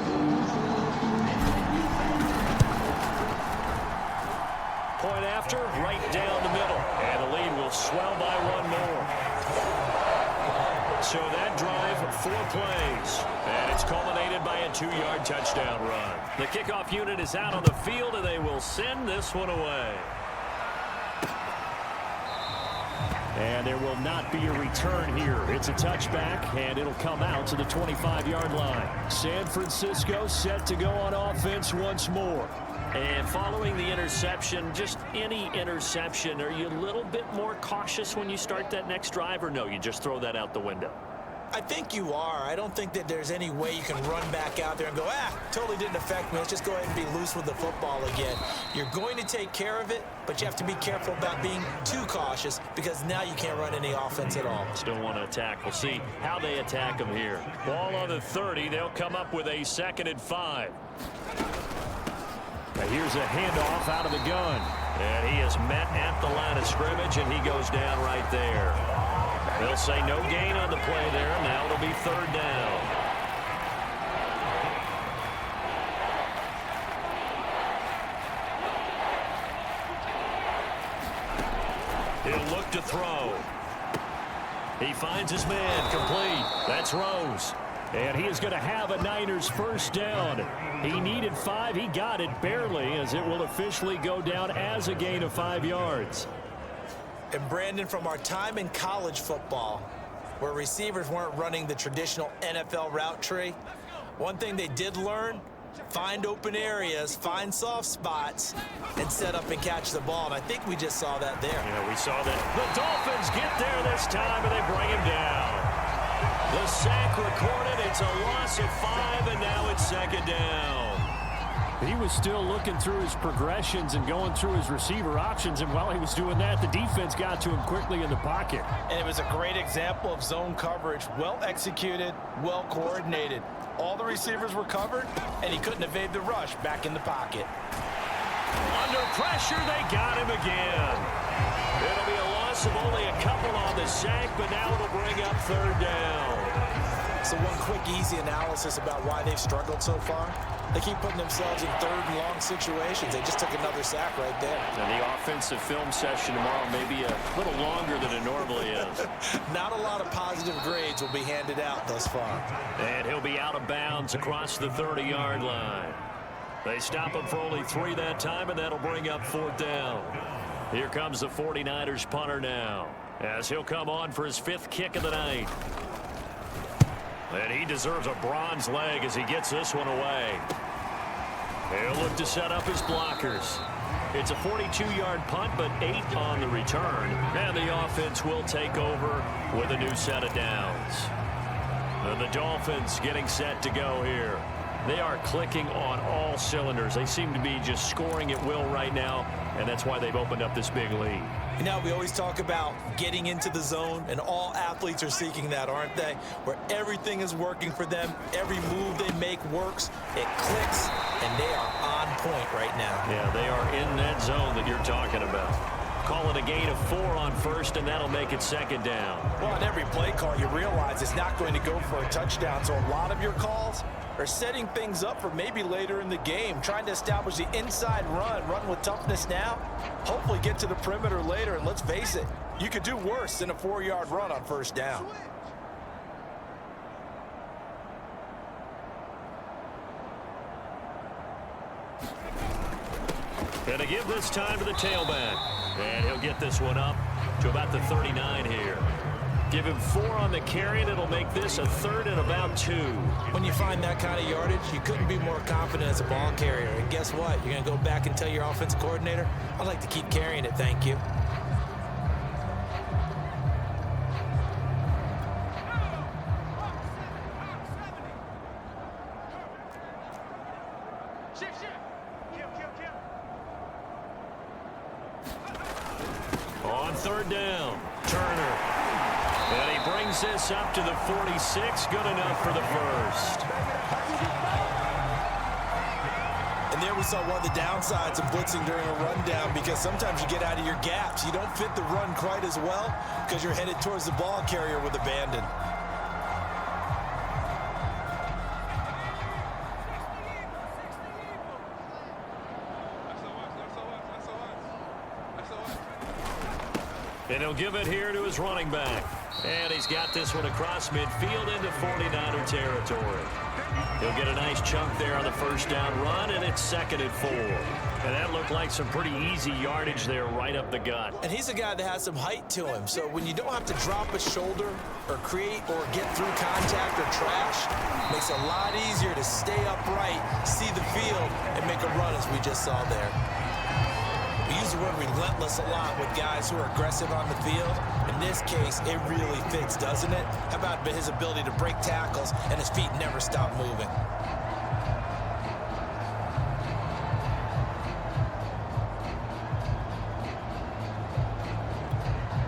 Point after, right down the middle. And the lead will swell by 1 more. So that drive, 4 plays. And it's culminated by a 2-yard touchdown run. The kickoff unit is out on the field, and they will send this one away. And there will not be a return here. It's a touchback, and it'll come out to the 25-yard line. San Francisco set to go on offense once more. And following the interception, just any interception, are you a little bit more cautious when you start that next drive, or no, you just throw that out the window? I think you are. I don't think that there's any way you can run back out there and go, totally didn't affect me. Let's just go ahead and be loose with the football again. You're going to take care of it, but you have to be careful about being too cautious because now you can't run any offense at all. Still want to attack. We'll see how they attack them here. Ball on the 30. They'll come up with a 2nd and 5. Now here's a handoff out of the gun. And he is met at the line of scrimmage, and he goes down right there. They'll say no gain on the play there. Now it'll be 3rd down. He'll look to throw. He finds his man complete. That's Rose. And he is going to have a Niners 1st down. He needed 5. He got it barely, as it will officially go down as a gain of 5 yards. And Brandon, from our time in college football, where receivers weren't running the traditional NFL route tree, one thing they did learn, find open areas, find soft spots, and set up and catch the ball. And I think we just saw that there. Yeah, we saw that. The Dolphins get there this time, and they bring him down. The sack recorded. It's a loss of 5, and now it's 2nd down. He was still looking through his progressions and going through his receiver options, and while he was doing that, the defense got to him quickly in the pocket. And it was a great example of zone coverage, well executed, well coordinated. All the receivers were covered, and he couldn't evade the rush back in the pocket. Under pressure, they got him again. It'll be a loss of only a couple on the sack, but now it'll bring up 3rd down. So one quick, easy analysis about why they've struggled so far. They keep putting themselves in 3rd and long situations. They just took another sack right there. And the offensive film session tomorrow may be a little longer than it normally is. Not a lot of positive grades will be handed out thus far. And he'll be out of bounds across the 30-yard line. They stop him for only 3 that time, and that'll bring up 4th down. Here comes the 49ers punter now, as he'll come on for his 5th kick of the night. And he deserves a bronze leg as he gets this one away. He'll look to set up his blockers. It's a 42-yard punt, but 8 on the return. And the offense will take over with a new set of downs. And the Dolphins getting set to go here. They are clicking on all cylinders. They seem to be just scoring at will right now, and that's why they've opened up this big lead. You know, we always talk about getting into the zone, and all athletes are seeking that, aren't they? Where everything is working for them, every move they make works, it clicks, and they are on point right now. Yeah, they are in that zone that you're talking about. Call it a gain of 4 on 1st, and that'll make it 2nd down. Well, on every play call, you realize it's not going to go for a touchdown, so a lot of your calls are setting things up for maybe later in the game, trying to establish the inside run with toughness now, hopefully get to the perimeter later, and let's face it, you could do worse than a 4-yard run on 1st down. And to give this time to the tailback. And he'll get this one up to about the 39 here. Give him 4 on the carry, and it'll make this a 3rd and about 2. When you find that kind of yardage, you couldn't be more confident as a ball carrier. And guess what? You're going to go back and tell your offensive coordinator, I'd like to keep carrying it, thank you. On 3rd down, Turner. And he brings this up to the 46. Good enough for the 1st. And there we saw one of the downsides of blitzing during a rundown, because sometimes you get out of your gaps. You don't fit the run quite as well because you're headed towards the ball carrier with abandon. And he'll give it here to his running back. And he's got this one across midfield into 49er territory. He'll get a nice chunk there on the first down run, and it's 2nd and 4. And that looked like some pretty easy yardage there right up the gut. And he's a guy that has some height to him. So when you don't have to drop a shoulder or create or get through contact or trash, it makes it a lot easier to stay upright, see the field, and make a run as we just saw there. We use the word relentless a lot with guys who are aggressive on the field. In this case, it really fits, doesn't it? How about his ability to break tackles and his feet never stop moving?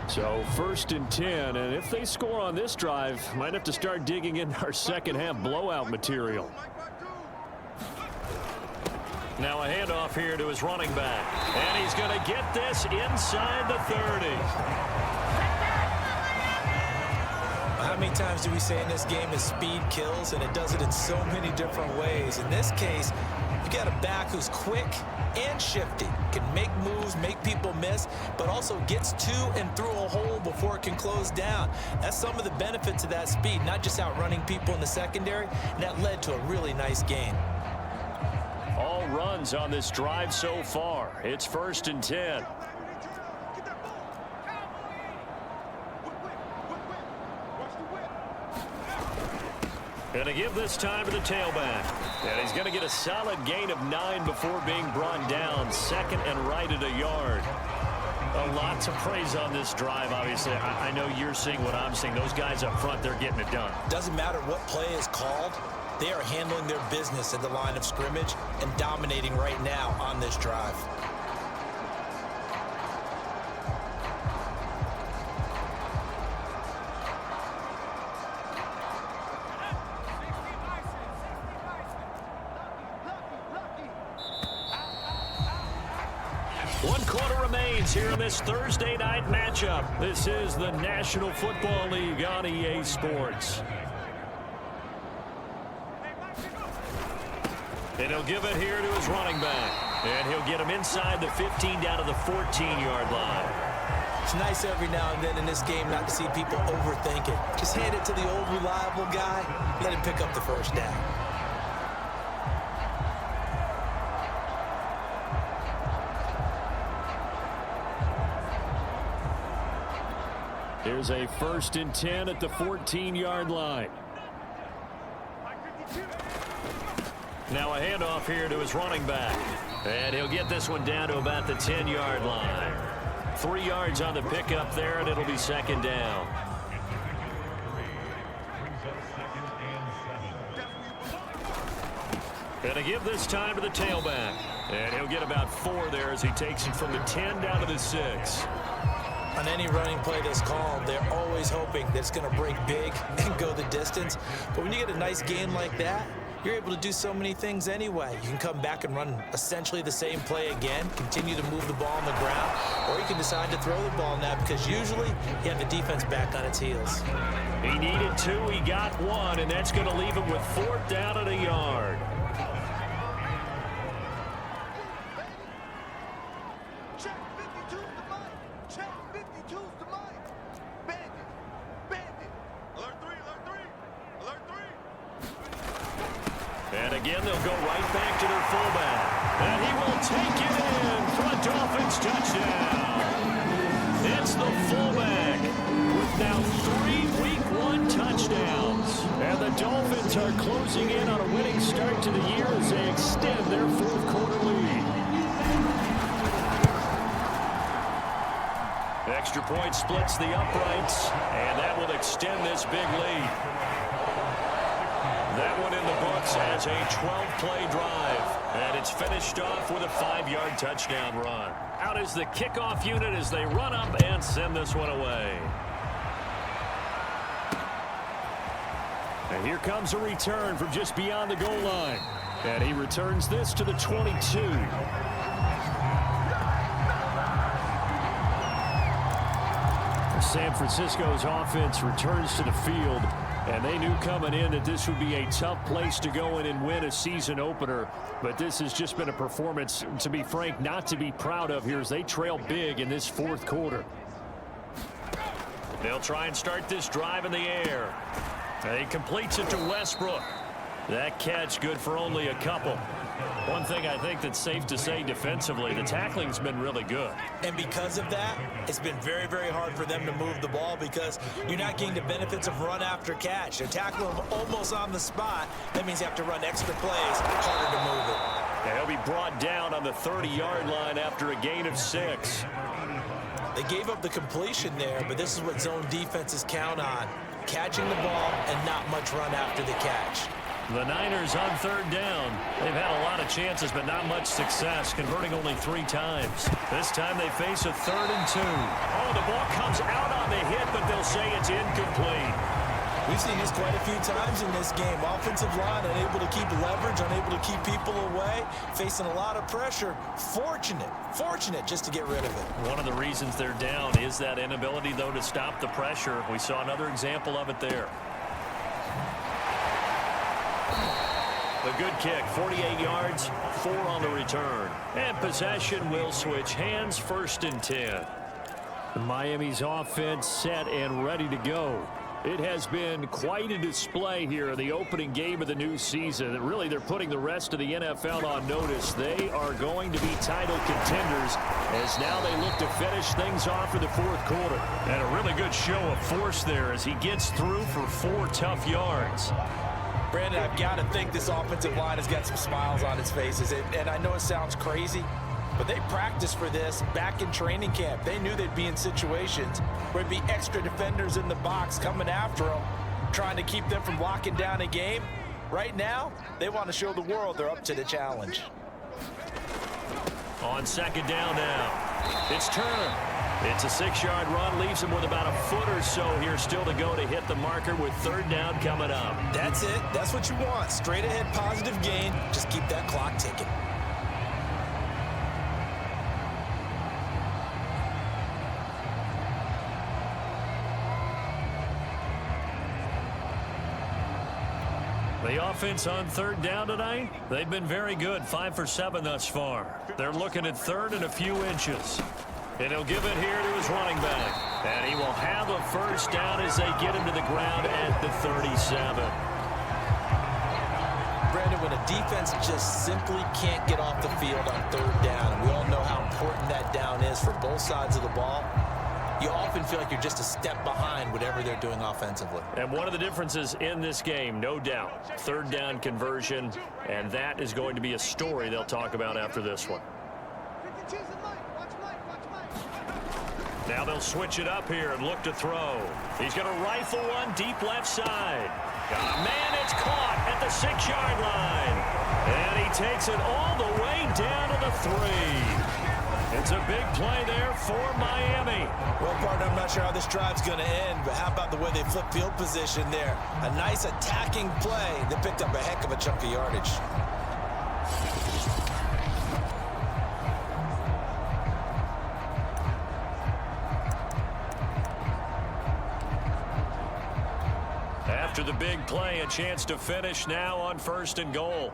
So 1st and 10, and if they score on this drive, might have to start digging in our second half blowout material. Now a handoff here to his running back. And he's going to get this inside the 30. How many times do we say in this game is speed kills, and it does it in so many different ways. In this case, you got a back who's quick and shifty, can make moves, make people miss, but also gets to and through a hole before it can close down. That's some of the benefits of that speed, not just outrunning people in the secondary, and that led to a really nice gain. All runs on this drive so far. It's 1st and 10. Gonna give this time to the tailback. And he's gonna get a solid gain of 9 before being brought down. 2nd and right at a yard. A lot to praise on this drive, obviously. I know you're seeing what I'm seeing. Those guys up front, they're getting it done. Doesn't matter what play is called. They are handling their business at the line of scrimmage and dominating right now on this drive. One quarter remains here in this Thursday night matchup. This is the National Football League on EA Sports. And he'll give it here to his running back. And he'll get him inside the 15 down to the 14-yard line. It's nice every now and then in this game not to see people overthink it. Just hand it to the old reliable guy, let him pick up the first down. Here's a 1st and 10 at the 14-yard line. Now a handoff here to his running back. And he'll get this one down to about the 10-yard line. 3 yards on the pickup there, and it'll be 2nd down. Gonna give this time to the tailback. And he'll get about 4 there as he takes it from the 10 down to the 6. On any running play that's called, they're always hoping that it's going to break big and go the distance. But when you get a nice game like that, you're able to do so many things anyway. You can come back and run essentially the same play again, continue to move the ball on the ground, or you can decide to throw the ball now because usually you have the defense back on its heels. He needed 2, he got 1, and that's going to leave him with 4th down at a yard. And again, they'll go right back to their fullback. And he will take it in for a Dolphins touchdown. It's the fullback with now 3 Week 1 touchdowns. And the Dolphins are closing in on a winning start to the year as they extend their 4th quarter lead. Extra point splits the uprights, and that will extend this big lead. That one in the books as a 12-play drive. And it's finished off with a 5-yard touchdown run. Out is the kickoff unit as they run up and send this one away. And here comes a return from just beyond the goal line. And he returns this to the 22. San Francisco's offense returns to the field, and they knew coming in that this would be a tough place to go in and win a season opener. But this has just been a performance, to be frank, not to be proud of here as they trail big in this fourth quarter. They'll try and start this drive in the air. And he completes it to Westbrook. That catch good for only a couple. One thing I think that's safe to say defensively, the tackling's been really good. And because of that, it's been very, very hard for them to move the ball because you're not getting the benefits of run after catch. They're tackling them almost on the spot. That means you have to run extra plays, harder to move it. And he'll be brought down on the 30-yard line after a gain of 6. They gave up the completion there, but this is what zone defenses count on. Catching the ball and not much run after the catch. The Niners on third down. They've had a lot of chances, but not much success, converting only 3 times. This time they face a 3rd and 2. Oh, the ball comes out on the hit, but they'll say it's incomplete. We've seen this quite a few times in this game. Offensive line unable to keep leverage, unable to keep people away, facing a lot of pressure. Fortunate just to get rid of it. One of the reasons they're down is that inability, though, to stop the pressure. We saw another example of it there. A good kick, 48 yards, 4 on the return. And possession will switch hands, 1st and 10. Miami's offense set and ready to go. It has been quite a display here in the opening game of the new season. And really, they're putting the rest of the NFL on notice. They are going to be title contenders as now they look to finish things off in the fourth quarter. And a really good show of force there as he gets through for 4 tough yards. Brandon, I've got to think this offensive line has got some smiles on its faces. And I know it sounds crazy, but they practiced for this back in training camp. They knew they'd be in situations where there'd be extra defenders in the box coming after them, trying to keep them from locking down a game. Right now, they want to show the world they're up to the challenge. On 2nd down now, it's Turner. It's a 6-yard run, leaves him with about a foot or so here still to go to hit the marker with 3rd down coming up. That's it. That's what you want. Straight ahead positive gain. Just keep that clock ticking. The offense on 3rd down tonight, they've been very good, 5 for 7 thus far. They're looking at 3rd and a few inches. And he'll give it here to his running back. And he will have a 1st down as they get him to the ground at the 37. Brandon, when a defense just simply can't get off the field on 3rd down, and we all know how important that down is for both sides of the ball, you often feel like you're just a step behind whatever they're doing offensively. And one of the differences in this game, no doubt, 3rd down conversion, and that is going to be a story they'll talk about after this one. Now they'll switch it up here and look to throw. He's going to rifle one deep left side. Got a man, it's caught at the 6-yard line. And he takes it all the way down to the 3. It's a big play there for Miami. Well, partner, I'm not sure how this drive's going to end, but how about the way they flip field position there? A nice attacking play that picked up a heck of a chunk of yardage. After the big play, a chance to finish now on 1st and goal.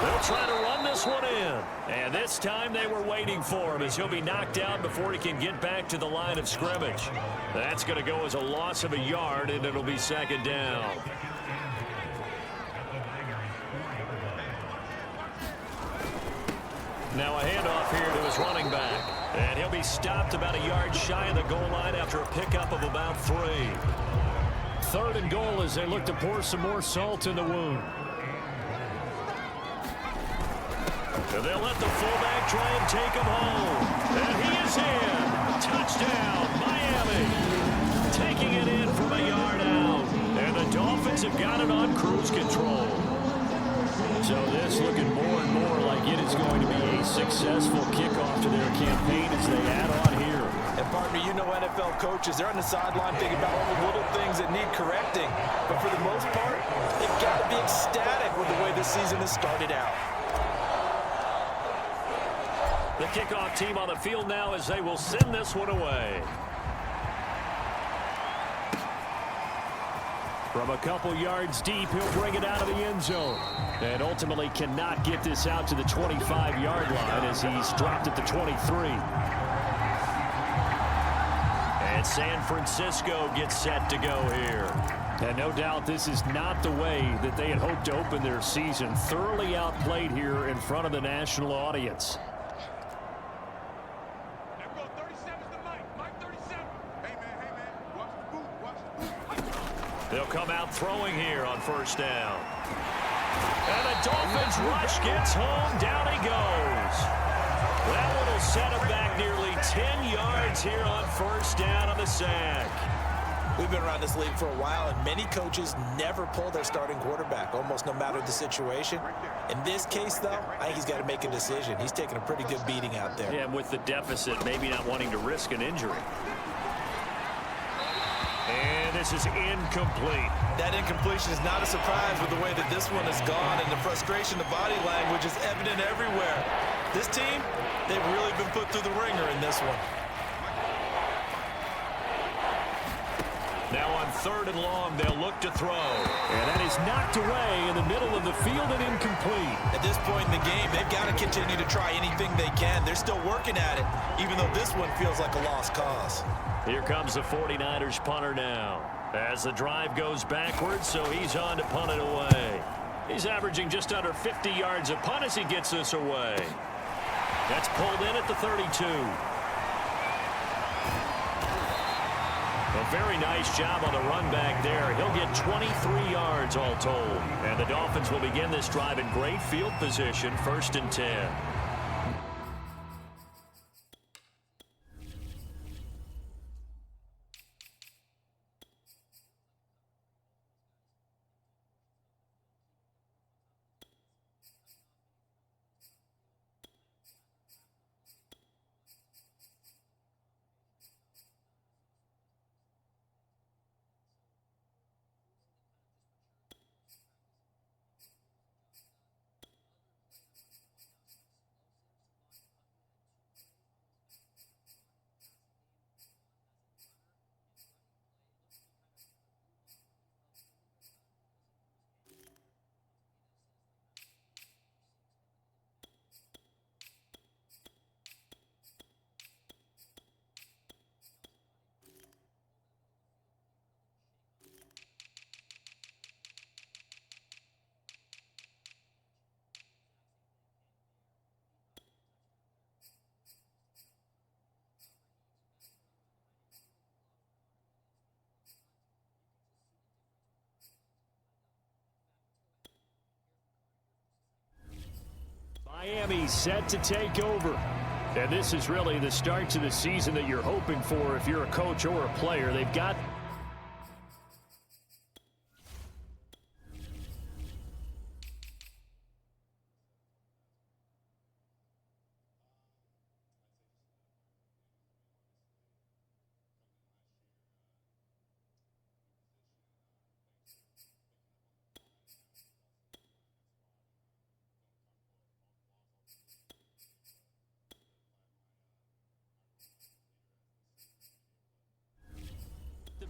They'll try to run this one in. And this time they were waiting for him as he'll be knocked out before he can get back to the line of scrimmage. That's going to go as a loss of a yard, and it'll be 2nd down. Now a handoff here to his running back. And he'll be stopped about a yard shy of the goal line after a pickup of about 3. 3rd and goal as they look to pour some more salt in the wound. And they'll let the fullback try and take him home. And he is in. Touchdown, Miami. Taking it in from a yard out. And the Dolphins have got it on cruise control. So this looking more and more like it is going to be a successful kickoff to their campaign as they add on here. And partner, Jeremy, you know NFL coaches, they're on the sideline thinking about all the little things that need correcting. But for the most part, they've got to be ecstatic with the way this season has started out. The kickoff team on the field now as they will send this one away. From a couple yards deep, he'll bring it out of the end zone. And ultimately cannot get this out to the 25-yard line as he's dropped at the 23. And San Francisco gets set to go here. And no doubt this is not the way that they had hoped to open their season. Thoroughly outplayed here in front of the national audience. They'll come out throwing here on first down. And the Dolphins rush gets home. Down he goes. That one will set him back nearly 10 yards here on first down on the sack. We've been around this league for a while, and many coaches never pull their starting quarterback, almost no matter the situation. In this case, though, I think he's got to make a decision. He's taking a pretty good beating out there. Yeah, with the deficit, maybe not wanting to risk an injury. And this is incomplete. That incompletion is not a surprise with the way that this one has gone, and the frustration, the body language is evident everywhere. This team, they've really been put through the ringer in this one. Now on 3rd and long, they'll look to throw. And that is knocked away in the middle of the field and incomplete. At this point in the game, they've got to continue to try anything they can. They're still working at it, even though this one feels like a lost cause. Here comes the 49ers punter now. As the drive goes backwards, so he's on to punt it away. He's averaging just under 50 yards a punt as he gets this away. That's pulled in at the 32. A very nice job on the run back there. He'll get 23 yards all told. And the Dolphins will begin this drive in great field position, 1st and 10. Miami set to take over. And this is really the start to the season that you're hoping for if you're a coach or a player. They've got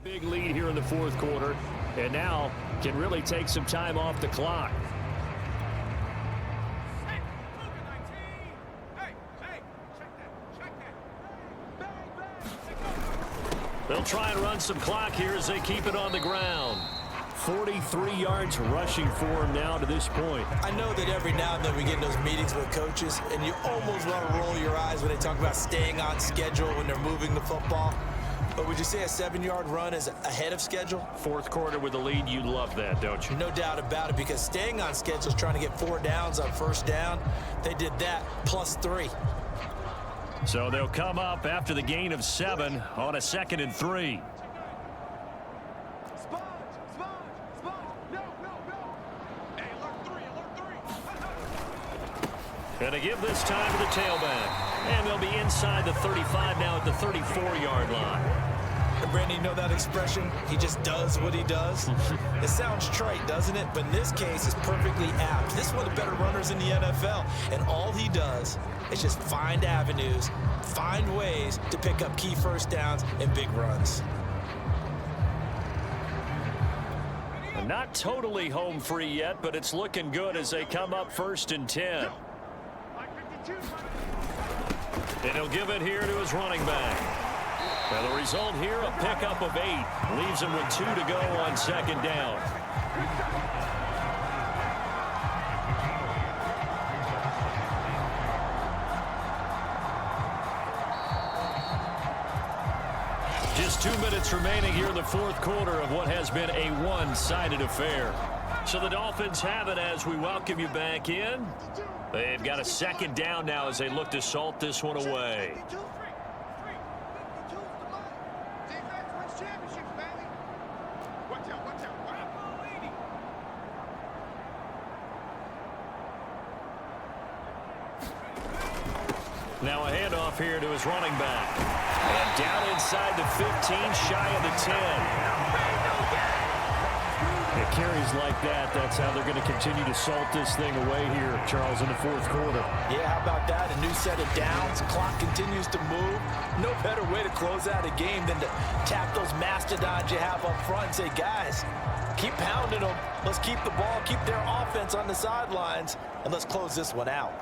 big lead here in the 4th quarter, and now can really take some time off the clock. They'll try and run some clock here as they keep it on the ground. 43 yards rushing for him now to this point. I know that every now and then we get in those meetings with coaches, and you almost want to roll your eyes when they talk about staying on schedule when they're moving the football. But would you say a 7-yard run is ahead of schedule? 4th quarter with the lead, you love that, don't you? No doubt about it, because staying on schedule is trying to get 4 downs on first down. They did that plus 3. So they'll come up after the gain of 7 on a 2nd and 3. Going to give this time to the tailback. And they'll be inside the 35 now at the 34-yard line. Brandon, you know that expression? He just does what he does. It sounds trite, doesn't it? But in this case, it's perfectly apt. This is one of the better runners in the NFL. And all he does is just find avenues, find ways to pick up key first downs and big runs. Not totally home free yet, but it's looking good as they come up 1st and 10. And he'll give it here to his running back. Well, the result here, a pickup of 8. Leaves him with 2 to go on 2nd down. Just 2 minutes remaining here in the 4th quarter of what has been a one-sided affair. So the Dolphins have it as we welcome you back in. They've got a 2nd down now as they look to salt this one away. Now a handoff here to his running back. And down inside the 15, shy of the 10. It carries like that. That's how they're going to continue to salt this thing away here, Charles, in the 4th quarter. Yeah, how about that? A new set of downs. Clock continues to move. No better way to close out a game than to tap those mastodons you have up front and say, guys, keep pounding them. Let's keep the ball, keep their offense on the sidelines, and let's close this one out.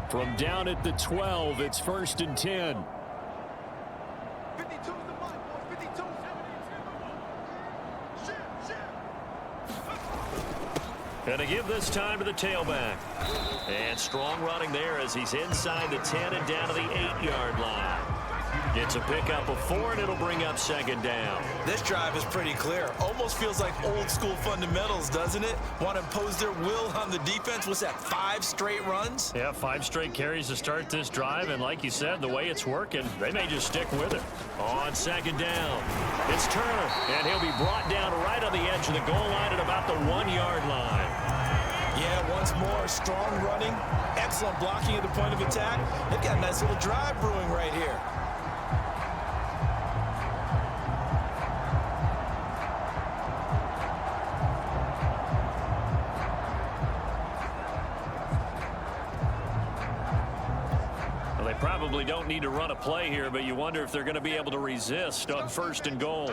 From down at the 12, it's 1st and 10. 52's the mark, boys. 52. And to give this time to the tailback. And strong running there as he's inside the 10 and down to the 8-yard line. Gets a pickup of 4, and it'll bring up 2nd down. This drive is pretty clear. Almost feels like old school fundamentals, doesn't it? Want to impose their will on the defense. What's that, 5 straight runs? Yeah, 5 straight carries to start this drive, and like you said, the way it's working, they may just stick with it. On 2nd down, it's Turner, and he'll be brought down right on the edge of the goal line at about the 1-yard line. Yeah, once more, strong running, excellent blocking at the point of attack. They've got a nice little drive brewing right here. Probably don't need to run a play here, but you wonder if they're going to be able to resist on 1st and goal.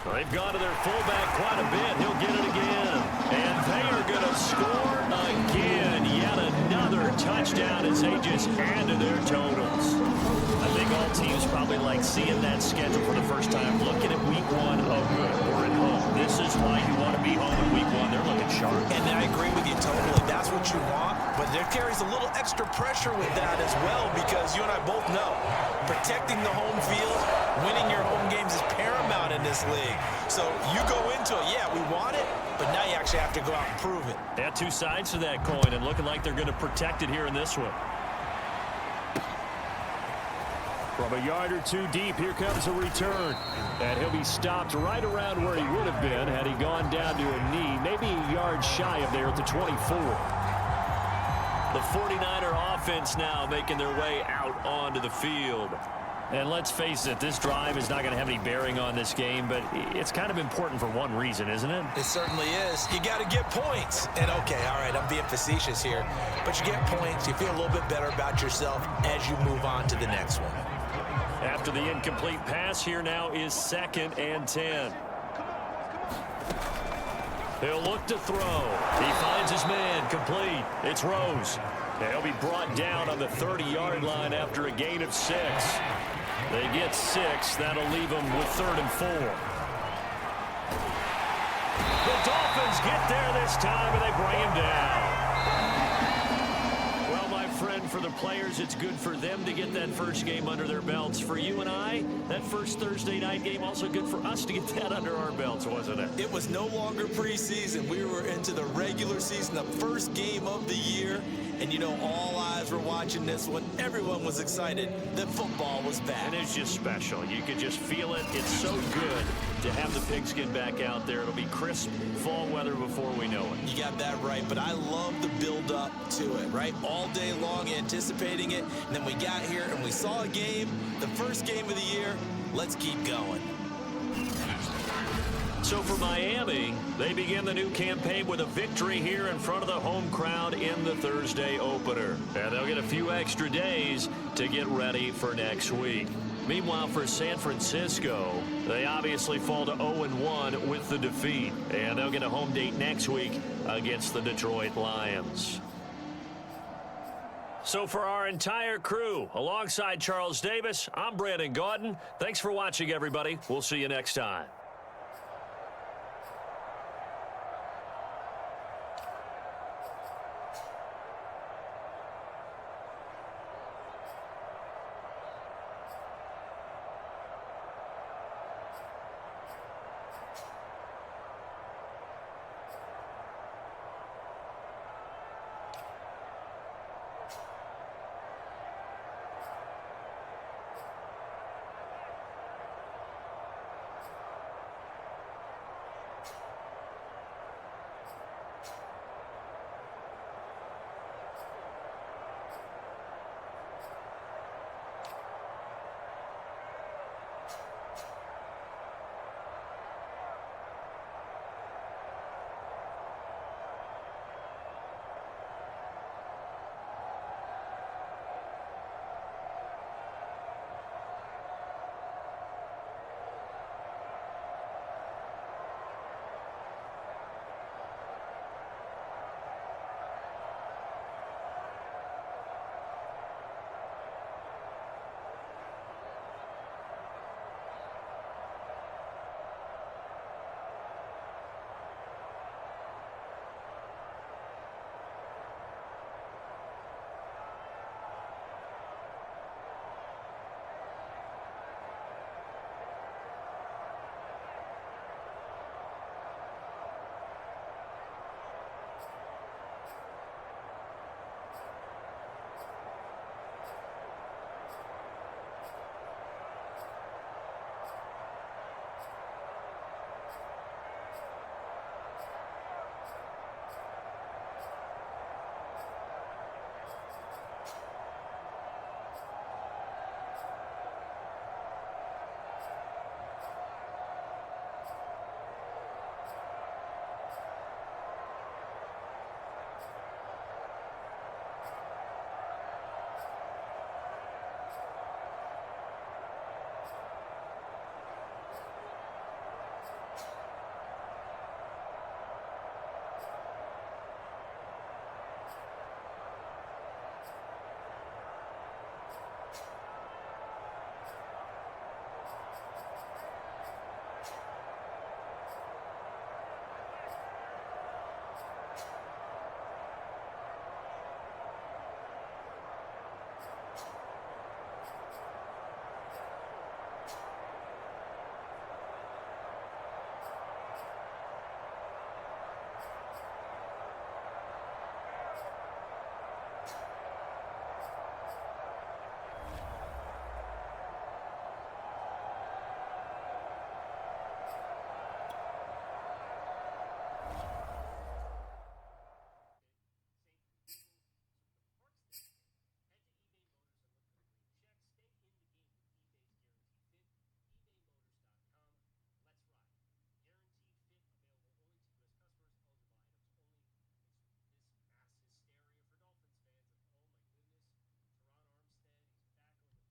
Well, they've gone to their fullback quite a bit. He'll get it again. And they are going to score again. Yet another touchdown as they just add to their totals. I think all teams probably like seeing that schedule for the first time. Looking at week 1, oh good, we're at home. This is why you want to be home in week 1. They're looking sharp. And I agree with you totally. That's what you want. But there carries a little extra pressure with that as well, because you and I both know protecting the home field, winning your home games is paramount in this league. So you go into it, yeah, we want it, but now you actually have to go out and prove it. Yeah, 2 sides to that coin, and looking like they're going to protect it here in this one. From a yard or 2 deep, here comes a return. And he'll be stopped right around where he would have been had he gone down to a knee, maybe a yard shy of there at the 24. The 49er offense now making their way out onto the field. And let's face it, this drive is not going to have any bearing on this game, but it's kind of important for one reason, isn't it? It certainly is. You got to get points. And okay, all right, I'm being facetious here, but you get points, you feel a little bit better about yourself as you move on to the next one. After the incomplete pass, here now is 2nd and 10. He'll look to throw. He finds his man complete. It's Rose. He'll be brought down on the 30-yard line after a gain of 6. They get 6. That'll leave them with 3rd and 4. The Dolphins get there this time, and they bring him down. Well, my friend, for the players, it's good for them to get that first game under their belts. For you and I, that first Thursday night game, also good for us to get that under our belts, wasn't it? It was no longer preseason. We were into the regular season, the first game of the year, And you know, all eyes were watching this one. Everyone was excited that football was back. And it's just special. You could just feel it. It's so good to have the pigskin back out there. It'll be crisp fall weather before we know it. You got that right, but I love the build-up to it, right? All day long anticipating it, and then we got here and we saw a game, the first game of the year. Let's keep going. So for Miami, they begin the new campaign with a victory here in front of the home crowd in the Thursday opener. And they'll get a few extra days to get ready for next week. Meanwhile, for San Francisco, they obviously fall to 0-1 with the defeat. And they'll get a home date next week against the Detroit Lions. So for our entire crew, alongside Charles Davis, I'm Brandon Gaudin. Thanks for watching, everybody. We'll see you next time.